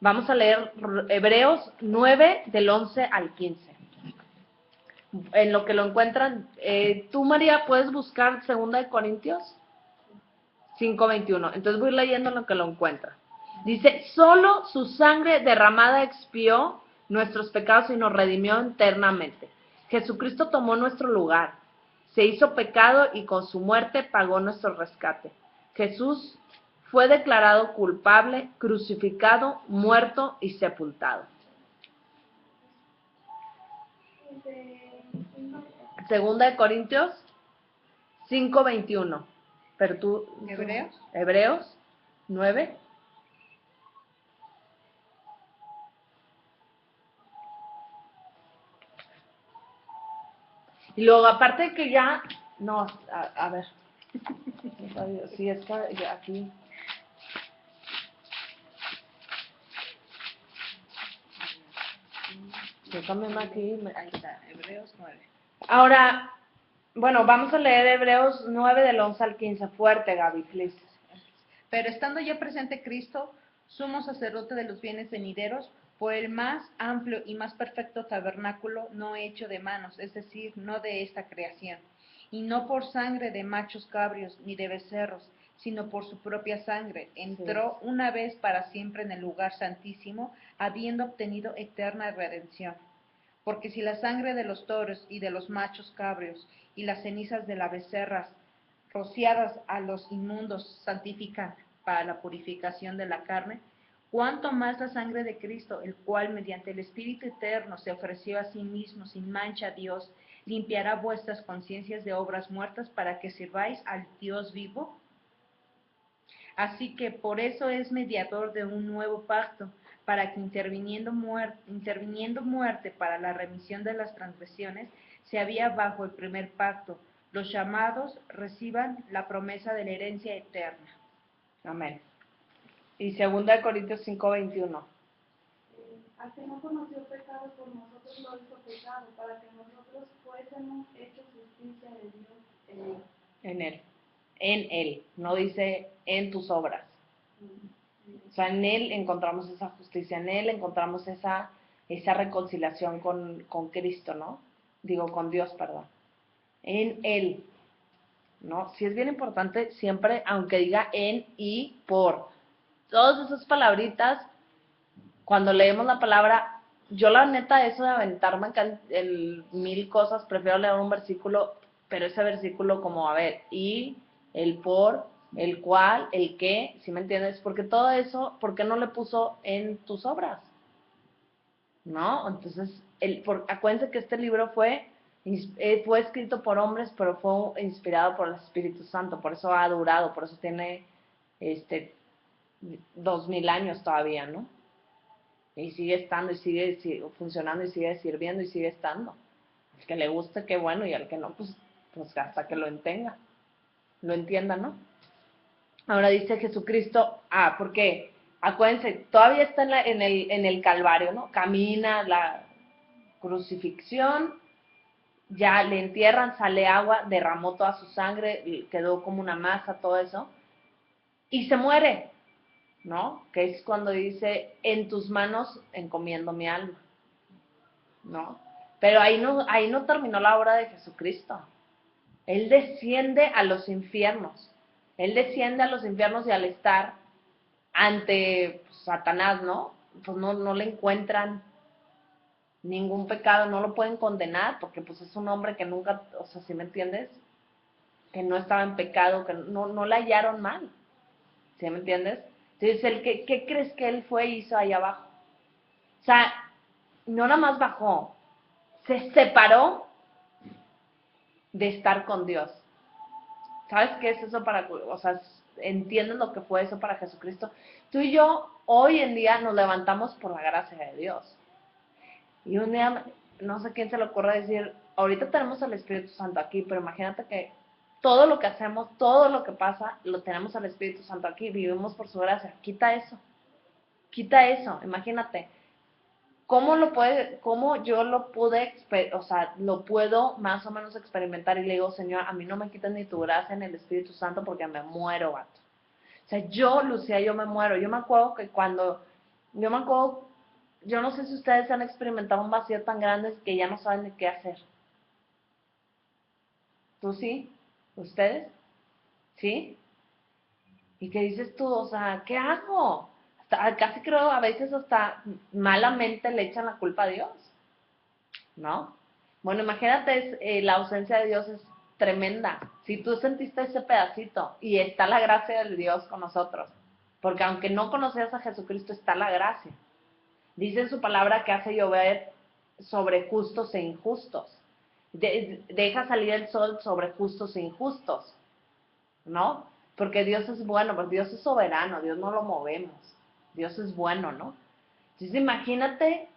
Vamos a leer Hebreos 9, del 11 al 15. En lo que lo encuentran, tú María puedes buscar 2 Corintios 5:21. Entonces voy leyendo lo que lo encuentra. Dice, solo su sangre derramada expió nuestros pecados y nos redimió eternamente. Jesucristo tomó nuestro lugar, se hizo pecado y con su muerte pagó nuestro rescate. Jesús fue declarado culpable, crucificado, muerto y sepultado. 2 Corintios 5:21. Pero tú, Hebreos 9. Y luego, aparte de que ya, no, a ver, sí, está ya aquí. Yo también aquí. Ahí está, Hebreos 9. Ahora, bueno, vamos a leer Hebreos 9 del 11 al 15. Fuerte, Gaby, please. Pero estando ya presente Cristo, sumo sacerdote de los bienes venideros, por el más amplio y más perfecto tabernáculo no hecho de manos, es decir, no de esta creación, y no por sangre de machos cabrios ni de becerros, sino por su propia sangre, entró una vez para siempre en el lugar santísimo, habiendo obtenido eterna redención. Porque si la sangre de los toros y de los machos cabrios y las cenizas de las becerras rociadas a los inmundos santifican para la purificación de la carne, cuánto más la sangre de Cristo, el cual mediante el Espíritu eterno se ofreció a sí mismo sin mancha a Dios, limpiará vuestras conciencias de obras muertas para que sirváis al Dios vivo. Así que por eso es mediador de un nuevo pacto, para que interviniendo muerte para la remisión de las transgresiones, se había bajo el primer pacto, los llamados reciban la promesa de la herencia eterna. Amén. Y 2 Corintios 5:21. Al que no conoció pecado, por nosotros lo hizo pecado, para que nosotros fuésemos hechos justicia de Dios en él. En él. En él. No dice en tus obras. O sea, en él encontramos esa justicia, en él encontramos esa reconciliación con Cristo, ¿no? Digo, con Dios, perdón. En él, ¿no? Sí es bien importante siempre, aunque diga en y por. Todas esas palabritas, cuando leemos la palabra, yo la neta, eso de aventarme acá en 1000 cosas, prefiero leer un versículo, pero ese versículo como, a ver, y, el por, el cual, el qué, ¿sí me entiendes? Porque todo eso, ¿por qué no le puso en tus obras? ¿No? Entonces, acuérdense que este libro fue escrito por hombres, pero fue inspirado por el Espíritu Santo, por eso ha durado, por eso tiene 2000 años todavía, ¿no? Y sigue estando, y sigue funcionando, y sigue sirviendo, y sigue estando. Al que le guste, qué bueno, y al que no, pues hasta que lo entienda, ¿no? Ahora dice Jesucristo, porque acuérdense, todavía está en el Calvario, ¿no? Camina la crucifixión, ya le entierran, sale agua, derramó toda su sangre, quedó como una masa, todo eso, y se muere, ¿no? Que es cuando dice, en tus manos encomiendo mi alma, ¿no? Pero ahí no terminó la obra de Jesucristo. Él desciende a los infiernos. Él desciende a los infiernos y al estar ante Satanás, ¿no? Pues no le encuentran ningún pecado, no lo pueden condenar, porque pues es un hombre que nunca, o sea, ¿sí me entiendes? Que no estaba en pecado, que no le hallaron mal, ¿sí me entiendes? Entonces, ¿qué crees que él fue y hizo ahí abajo? O sea, no nada más bajó, se separó de estar con Dios. ¿Sabes qué es eso o sea, entiendes lo que fue eso para Jesucristo? Tú y yo hoy en día nos levantamos por la gracia de Dios. Y un día, no sé quién se le ocurre decir, ahorita tenemos al Espíritu Santo aquí, pero imagínate que todo lo que hacemos, todo lo que pasa, lo tenemos al Espíritu Santo aquí, vivimos por su gracia. Quita eso, imagínate. ¿Cómo yo lo pude, o sea, lo puedo más o menos experimentar? Y le digo, Señor, a mí no me quites ni tu gracia en el Espíritu Santo porque me muero, vato. O sea, Lucía, yo me muero. Yo me acuerdo que yo no sé si ustedes han experimentado un vacío tan grande que ya no saben ni qué hacer. ¿Tú sí? ¿Ustedes? ¿Sí? ¿Y qué dices tú? O sea, ¿qué hago? Casi creo a veces hasta malamente le echan la culpa a Dios, ¿no? Bueno, imagínate, la ausencia de Dios es tremenda. Si tú sentiste ese pedacito y está la gracia de Dios con nosotros, porque aunque no conocías a Jesucristo, está la gracia. Dice en su palabra que hace llover sobre justos e injustos. Deja salir el sol sobre justos e injustos, ¿no? Porque Dios es bueno, porque Dios es soberano, Dios no lo movemos. Dios es bueno, ¿no? Entonces imagínate,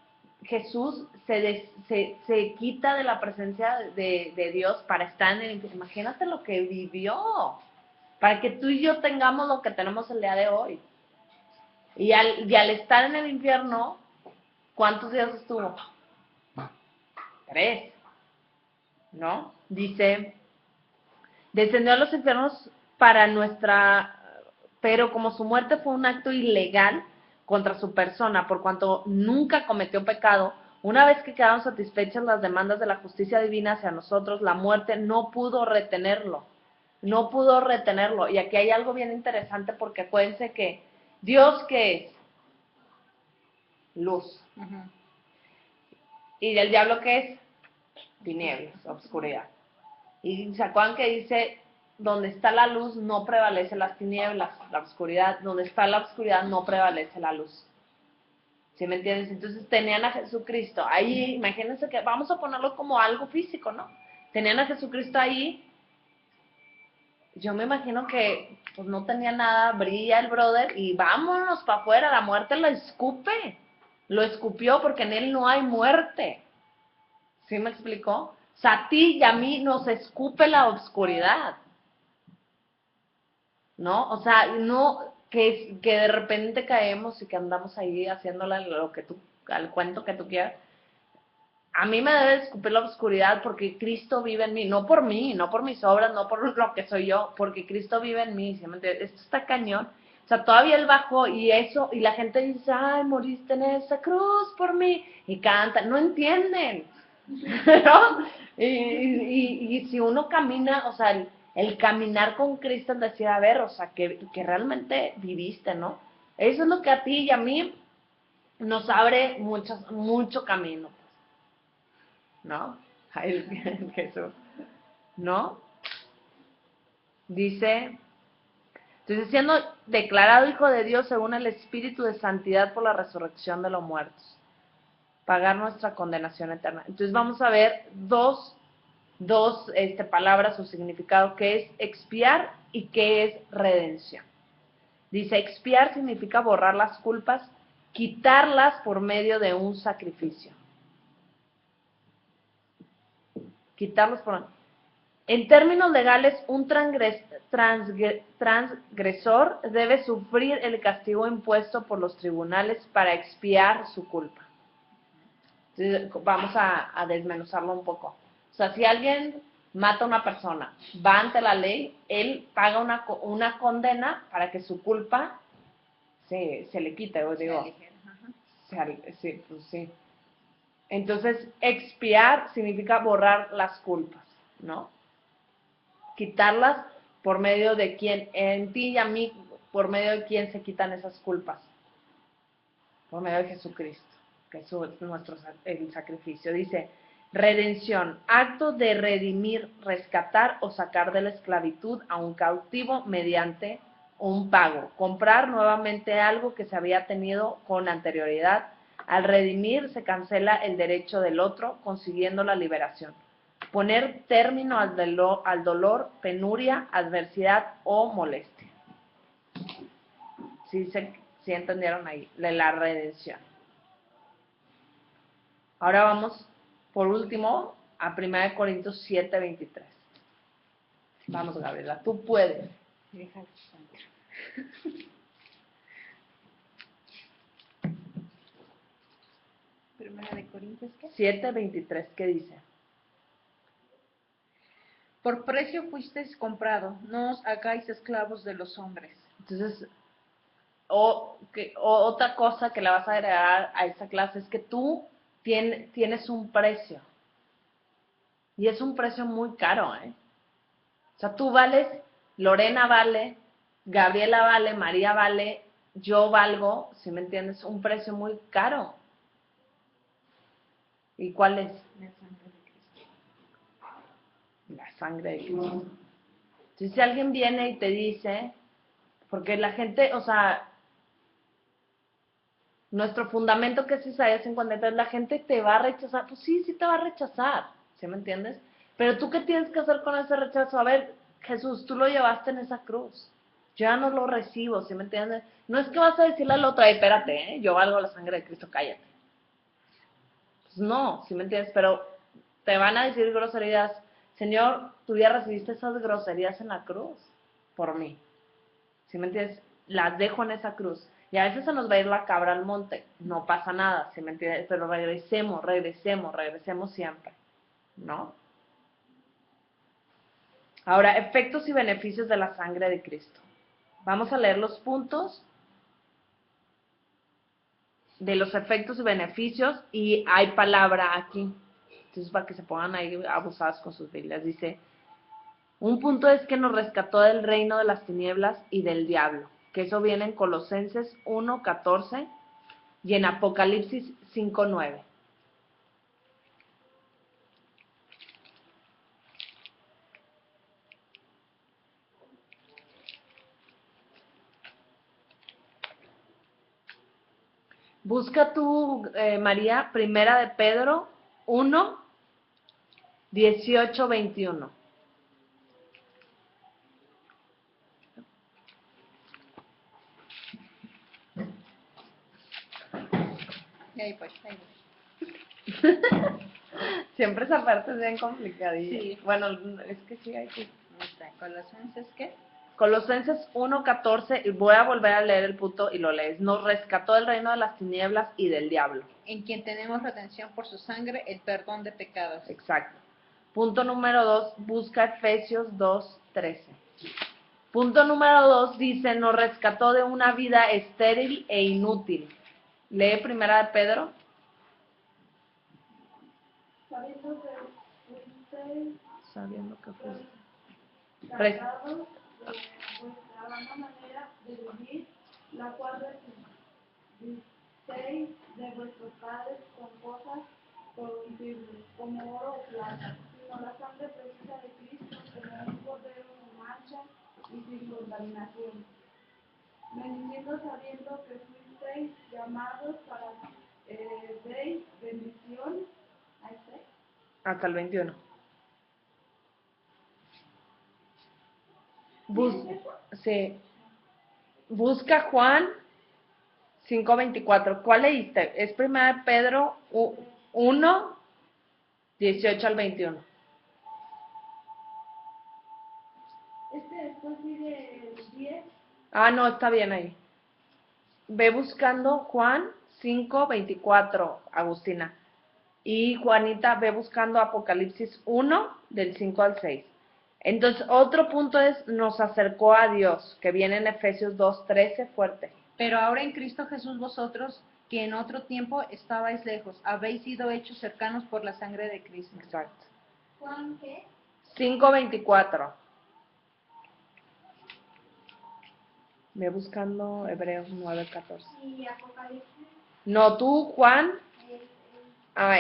Jesús se quita de la presencia de Dios para estar en el... Imagínate lo que vivió, para que tú y yo tengamos lo que tenemos el día de hoy. Y al estar en el infierno, ¿cuántos días estuvo? 3, ¿no? Dice, descendió a los infiernos para nuestra pero como su muerte fue un acto ilegal contra su persona, por cuanto nunca cometió pecado, una vez que quedaron satisfechas las demandas de la justicia divina hacia nosotros, la muerte no pudo retenerlo. No pudo retenerlo. Y aquí hay algo bien interesante porque acuérdense que Dios, ¿qué es? Luz. Ujú. ¿Y el diablo qué es? Tinieblas, obscuridad. Y se acuerdan que dice, donde está la luz no prevalece las tinieblas, la oscuridad. Donde está la oscuridad no prevalece la luz. ¿Sí me entiendes? Entonces tenían a Jesucristo ahí, imagínense que vamos a ponerlo como algo físico, ¿no? Tenían a Jesucristo ahí. Yo me imagino que pues no tenía nada, brilla el brother y vámonos para afuera, la muerte lo escupió porque en él no hay muerte. ¿Sí me explicó? O sea, a ti y a mí nos escupe la oscuridad, ¿no? O sea, no que de repente caemos y que andamos ahí haciéndole lo que tú, al cuento que tú quieras. A mí me debe escupir la oscuridad porque Cristo vive en mí, no por mí, no por mis obras, no por lo que soy yo, porque Cristo vive en mí, ¿sí me entiendes? Esto está cañón. O sea, todavía él bajó y eso, y la gente dice, ay, moriste en esa cruz por mí, y cantan, no entienden, ¿no? Y si uno camina, o sea, el caminar con Cristo es decir, a ver, o sea, que realmente viviste, ¿no? Eso es lo que a ti y a mí nos abre mucho camino, ¿no? Ay, Jesús, ¿no? Dice, entonces siendo declarado hijo de Dios según el Espíritu de santidad por la resurrección de los muertos, pagar nuestra condenación eterna. Entonces vamos a ver dos palabras o significado, que es expiar y que es redención. Dice, expiar significa borrar las culpas, quitarlas por medio de un sacrificio. Quitarlos por... En términos legales, un transgresor debe sufrir el castigo impuesto por los tribunales para expiar su culpa. Entonces, vamos a desmenuzarlo un poco. O sea, si alguien mata a una persona, va ante la ley, él paga una condena para que su culpa se le quite, o digo, sí, pues sí. Entonces, expiar significa borrar las culpas, ¿no? Quitarlas por medio de quién, en ti y a mí, por medio de quién se quitan esas culpas, por medio de Jesucristo, que es el sacrificio. Dice, redención, acto de redimir, rescatar o sacar de la esclavitud a un cautivo mediante un pago, comprar nuevamente algo que se había tenido con anterioridad. Al redimir se cancela el derecho del otro, consiguiendo la liberación. Poner término al dolor, penuria, adversidad o molestia. ¿Sí entendieron ahí? De la redención. Ahora vamos, por último, a 1 Corintios 7:23. Vamos, Gabriela, tú puedes. Primera de Corintios, ¿qué? 7:23, ¿qué dice? Por precio fuisteis comprado, no os hagáis esclavos de los hombres. Entonces, otra cosa que le vas a agregar a esta clase es que tú tienes un precio. Y es un precio muy caro, ¿eh? O sea, tú vales, Lorena vale, Gabriela vale, María vale, yo valgo, ¿sí me entiendes? Un precio muy caro. ¿Y cuál es? La sangre de Cristo. Entonces, si alguien viene y te dice, porque la gente, o sea, nuestro fundamento que es Isaías 53, la gente te va a rechazar, pues sí, sí te va a rechazar, ¿sí me entiendes? Pero tú, ¿qué tienes que hacer con ese rechazo? A ver, Jesús, tú lo llevaste en esa cruz, yo ya no lo recibo, ¿sí me entiendes? No es que vas a decirle al otro, espérate, yo valgo la sangre de Cristo, cállate. Pues no, ¿sí me entiendes? Pero te van a decir groserías, Señor, tú ya recibiste esas groserías en la cruz, por mí, ¿sí me entiendes? Las dejo en esa cruz. Y a veces se nos va a ir la cabra al monte, no pasa nada, ¿sí me entiendes? Pero regresemos siempre, ¿no? Ahora, efectos y beneficios de la sangre de Cristo. Vamos a leer los puntos de los efectos y beneficios y hay palabra aquí. Entonces, para que se pongan ahí abusadas con sus Biblias. Dice, un punto es que nos rescató del reino de las tinieblas y del diablo, que eso viene en Colosenses 1:14 y en Apocalipsis 5:9. Busca tú, María, primera de Pedro 1:18-21. Y ahí pues, ahí voy. Siempre esa parte es bien complicadilla. Sí. Bueno, es que sí hay que... Ahí está, Colosenses, ¿qué? Colosenses 1:14, y voy a volver a leer el punto y lo lees. Nos rescató del reino de las tinieblas y del diablo. En quien tenemos redención por su sangre, el perdón de pecados. Exacto. Punto número 2, busca Efesios 2:13. Punto número 2 dice, nos rescató de una vida estéril e inútil. Lee primera de Pedro. Sabiendo que fuisteis Sabiendo que fuiste. tratados de vuestra vana manera de vivir, la cual recibisteis de vuestros padres con cosas corruptibles, como oro o plata, sino la sangre preciosa de Cristo, como un cordero sin mancha y sin contaminación. Bendiciendo sabiendo que fuisteis llamados para veis bendición. Ahí está. Hasta el 21. Sí. Busca Juan 5:24. ¿Cuál leíste? Es primera de Pedro 1:18-21. Después sigue el 10. Ah, no, está bien ahí. Ve buscando Juan 5:24, Agustina. Y Juanita ve buscando Apocalipsis 1, del 5 al 6. Entonces, otro punto es, nos acercó a Dios, que viene en Efesios 2:13, fuerte. Pero ahora en Cristo Jesús vosotros, que en otro tiempo estabais lejos, habéis sido hechos cercanos por la sangre de Cristo. Exacto. ¿Juan qué? 5:24. Ve buscando Hebreos 9:14. Y Apocalipsis. No, tú, Juan, el-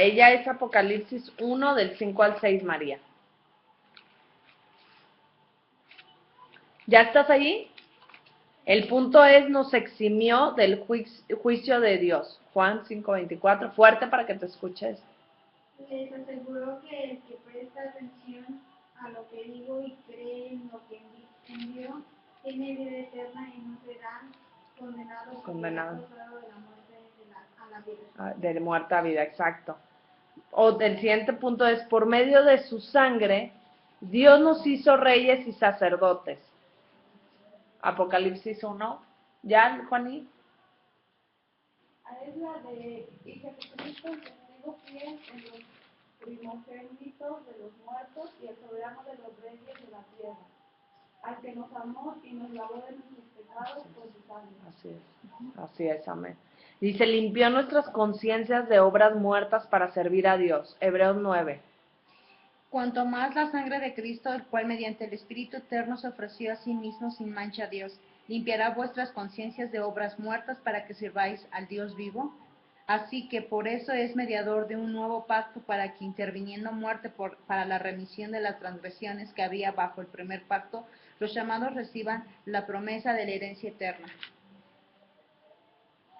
ella es Apocalipsis 1, del 5 al 6, María. ¿Ya estás allí? El punto es, nos eximió del juicio de Dios. Juan 5:24, fuerte para que te escuches. Les aseguró que el que presta atención a lo que digo y cree en lo que envió, tiene vida eterna y no serán condenados Condenado. porque ha pasado de la muerte a la vida. De muerte a vida, exacto. O el siguiente punto es, por medio de su sangre, Dios nos hizo reyes y sacerdotes. Apocalipsis 1. ¿Ya, Juaní? Es la de y Jesucristo, el testigo fiel en los primogénitos de los muertos y el soberano de los reyes de la tierra, al que nos amó y nos lavó de nuestros pecados por su sangre. Así es, amén. Dice, limpió nuestras conciencias de obras muertas para servir a Dios. Hebreos 9. Cuanto más la sangre de Cristo, el cual mediante el Espíritu Eterno se ofreció a sí mismo sin mancha a Dios, limpiará vuestras conciencias de obras muertas para que sirváis al Dios vivo. Así que por eso es mediador de un nuevo pacto, para que interviniendo muerte para la remisión de las transgresiones que había bajo el primer pacto, los llamados reciban la promesa de la herencia eterna.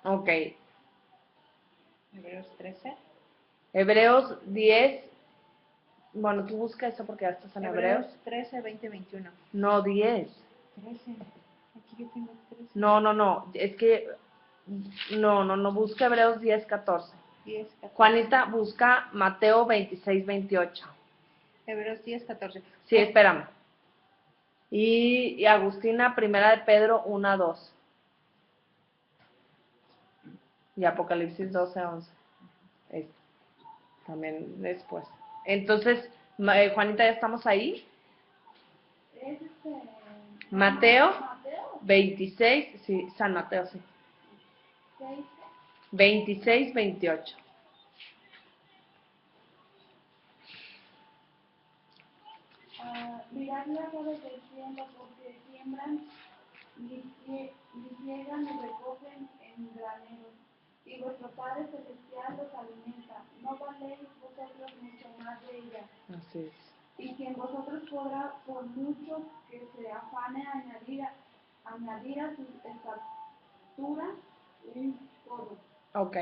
Ok. Hebreos 13. Hebreos 10. Bueno, tú busca eso porque ya estás en Hebreos. 13, 20, 21. No, 10. 13. Aquí yo tengo 13. No. Es que... No. Busca Hebreos 10, 14. 10, 14. Juanita, busca Mateo 26, 28. Hebreos 10, 14. Sí, espérame. Y Agustina, primera de Pedro 1, 2. Y Apocalipsis 12, 11. También después. Entonces, Juanita, ¿ya estamos ahí? Es Mateo. Mateo. 26, sí, San Mateo, sí. 6. 26, 28. Mirad las aves del cielo, porque siembran, lisiegan y recogen en graneros, y vuestro Padre Celestial los alimenta. ¿No valéis vosotros mucho más de ella? Así es. Y quien vosotros podrá, por mucho que se afane, añadir a su estatura un codo. Ok.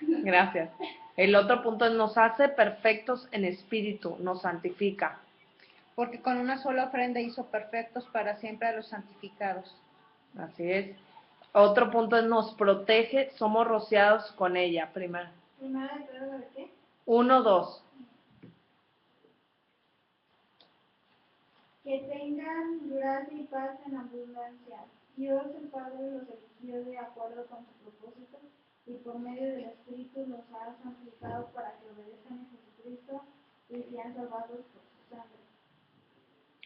Gracias. El otro punto es nos hace perfectos en espíritu, nos santifica. Porque con una sola ofrenda hizo perfectos para siempre a los santificados. Así es. Otro punto es nos protege, somos rociados con ella. Primero. Primera de Pedro, ¿de qué? 1, 2. Que tengan gracia y paz en abundancia. Dios el Padre los eligió de acuerdo con su propósito y por medio del Espíritu los ha santificado para que obedezcan a Jesucristo y sean salvados por su sangre.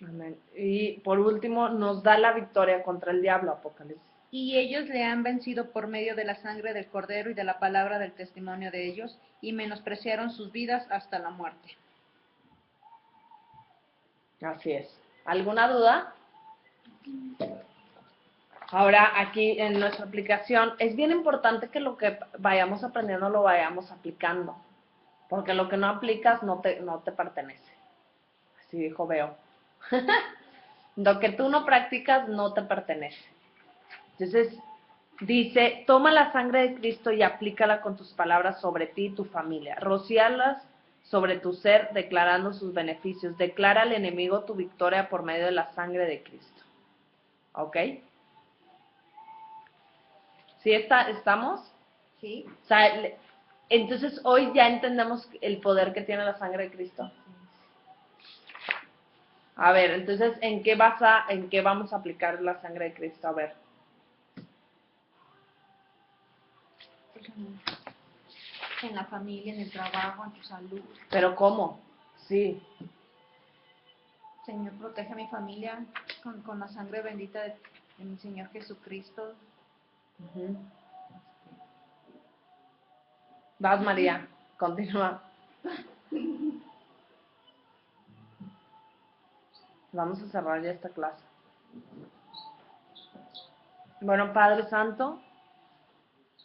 Amén. Y por último, nos da la victoria contra el diablo, Apocalipsis. Y ellos le han vencido por medio de la sangre del Cordero y de la palabra del testimonio de ellos, y menospreciaron sus vidas hasta la muerte. Así es. ¿Alguna duda? Ahora, aquí en nuestra aplicación, es bien importante que lo que vayamos aprendiendo lo vayamos aplicando, porque lo que no aplicas no te pertenece. Así dijo Veo. Lo que tú no practicas no te pertenece. Entonces, dice, toma la sangre de Cristo y aplícala con tus palabras sobre ti y tu familia. Rocíalas sobre tu ser, declarando sus beneficios. Declara al enemigo tu victoria por medio de la sangre de Cristo. ¿Ok? ¿Sí estamos? ¿Sí? O sea, entonces hoy ya entendemos el poder que tiene la sangre de Cristo. A ver, entonces, ¿en qué vamos a aplicar la sangre de Cristo? A ver. En la familia, en el trabajo, en tu salud. ¿Pero cómo? Sí. Señor, protege a mi familia con la sangre bendita de mi Señor Jesucristo. Uh-huh. Vas, María, continúa. Vamos a cerrar ya esta clase. Bueno, Padre Santo,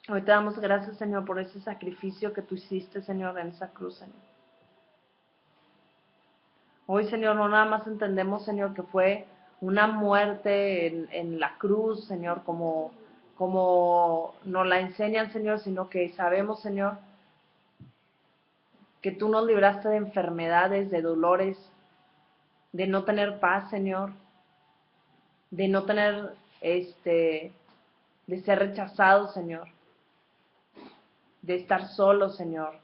hoy te damos gracias, Señor, por ese sacrificio que tú hiciste, Señor, en esa cruz, Señor. Hoy, Señor, no nada más entendemos, Señor, que fue una muerte en la cruz, Señor, como nos la enseñan, Señor, sino que sabemos, Señor, que tú nos libraste de enfermedades, de dolores, de no tener paz, Señor, de no tener, de ser rechazados, Señor, de estar solos, Señor,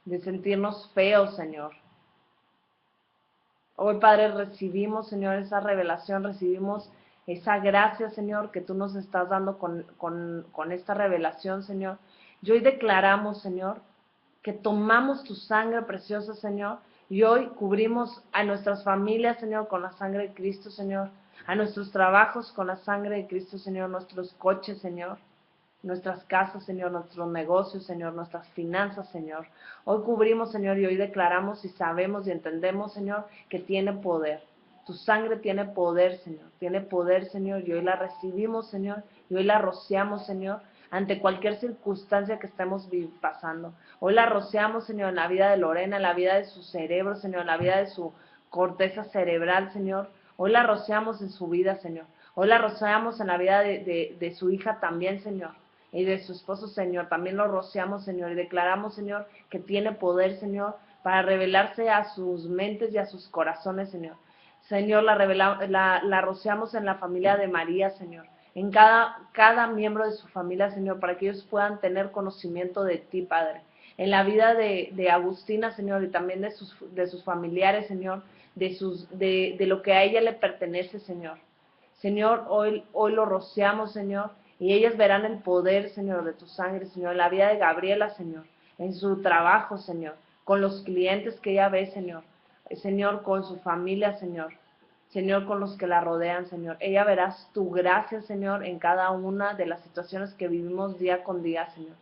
de sentirnos feos, Señor. Hoy, Padre, recibimos, Señor, esa revelación, recibimos esa gracia, Señor, que tú nos estás dando con esta revelación, Señor. Y hoy declaramos, Señor, que tomamos tu sangre preciosa, Señor, y hoy cubrimos a nuestras familias, Señor, con la sangre de Cristo, Señor, a nuestros trabajos con la sangre de Cristo, Señor, nuestros coches, Señor, nuestras casas, Señor, nuestros negocios, Señor, nuestras finanzas, Señor. Hoy cubrimos, Señor, y hoy declaramos y sabemos y entendemos, Señor, que tiene poder. Tu sangre tiene poder, Señor, y hoy la recibimos, Señor, y hoy la rociamos, Señor, ante cualquier circunstancia que estemos pasando. Hoy la rociamos, Señor, en la vida de Lorena, en la vida de su cerebro, Señor, en la vida de su corteza cerebral, Señor. Hoy la rociamos en su vida, Señor. Hoy la rociamos en la vida de su hija también, Señor, y de su esposo, Señor. También lo rociamos, Señor, y declaramos, Señor, que tiene poder, Señor, para revelarse a sus mentes y a sus corazones, Señor. Señor, la rociamos en la familia de María, Señor, en cada miembro de su familia, Señor, para que ellos puedan tener conocimiento de ti, Padre. En la vida de Agustina, Señor, y también de sus familiares, Señor, de lo que a ella le pertenece, Señor. Señor, hoy lo rociamos, Señor, y ellas verán el poder, Señor, de tu sangre, Señor, en la vida de Gabriela, Señor, en su trabajo, Señor, con los clientes que ella ve, Señor, Señor, con su familia, Señor. Señor, con los que la rodean, Señor. Ella verás tu gracia, Señor, en cada una de las situaciones que vivimos día con día, Señor.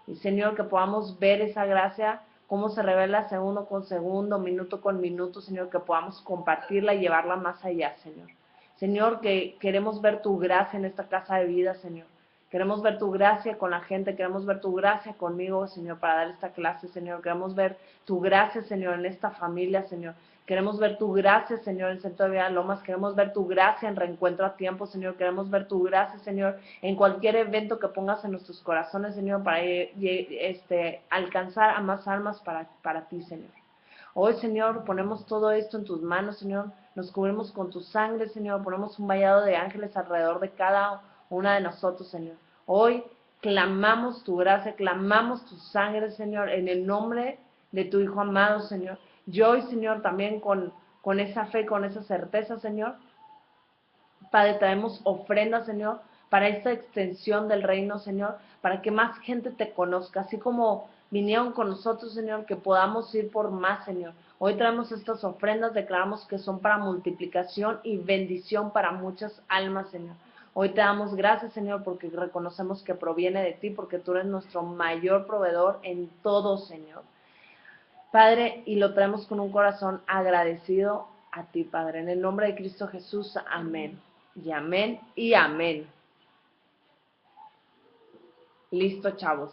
Y, Señor, que podamos ver esa gracia, cómo se revela segundo con segundo, minuto con minuto, Señor, que podamos compartirla y llevarla más allá, Señor. Señor, que queremos ver tu gracia en esta casa de vida, Señor. Queremos ver tu gracia con la gente, queremos ver tu gracia conmigo, Señor, para dar esta clase, Señor. Queremos ver tu gracia, Señor, en esta familia, Señor. Queremos ver tu gracia, Señor, en Centro de Vida de Lomas. Queremos ver tu gracia en Reencuentro a Tiempo, Señor. Queremos ver tu gracia, Señor, en cualquier evento que pongas en nuestros corazones, Señor, para alcanzar a más almas para ti, Señor. Hoy, Señor, ponemos todo esto en tus manos, Señor. Nos cubrimos con tu sangre, Señor. Ponemos un vallado de ángeles alrededor de cada una de nosotros, Señor. Hoy clamamos tu gracia, clamamos tu sangre, Señor, en el nombre de tu Hijo amado, Señor. Yo hoy, Señor, también con esa fe, con esa certeza, Señor, Padre, traemos ofrendas, Señor, para esta extensión del reino, Señor, para que más gente te conozca, así como vinieron con nosotros, Señor, que podamos ir por más, Señor. Hoy traemos estas ofrendas, declaramos que son para multiplicación y bendición para muchas almas, Señor. Hoy te damos gracias, Señor, porque reconocemos que proviene de ti, porque tú eres nuestro mayor proveedor en todo, Señor. Padre, y lo traemos con un corazón agradecido a ti, Padre. En el nombre de Cristo Jesús, amén. Y amén y amén. Listo, chavos.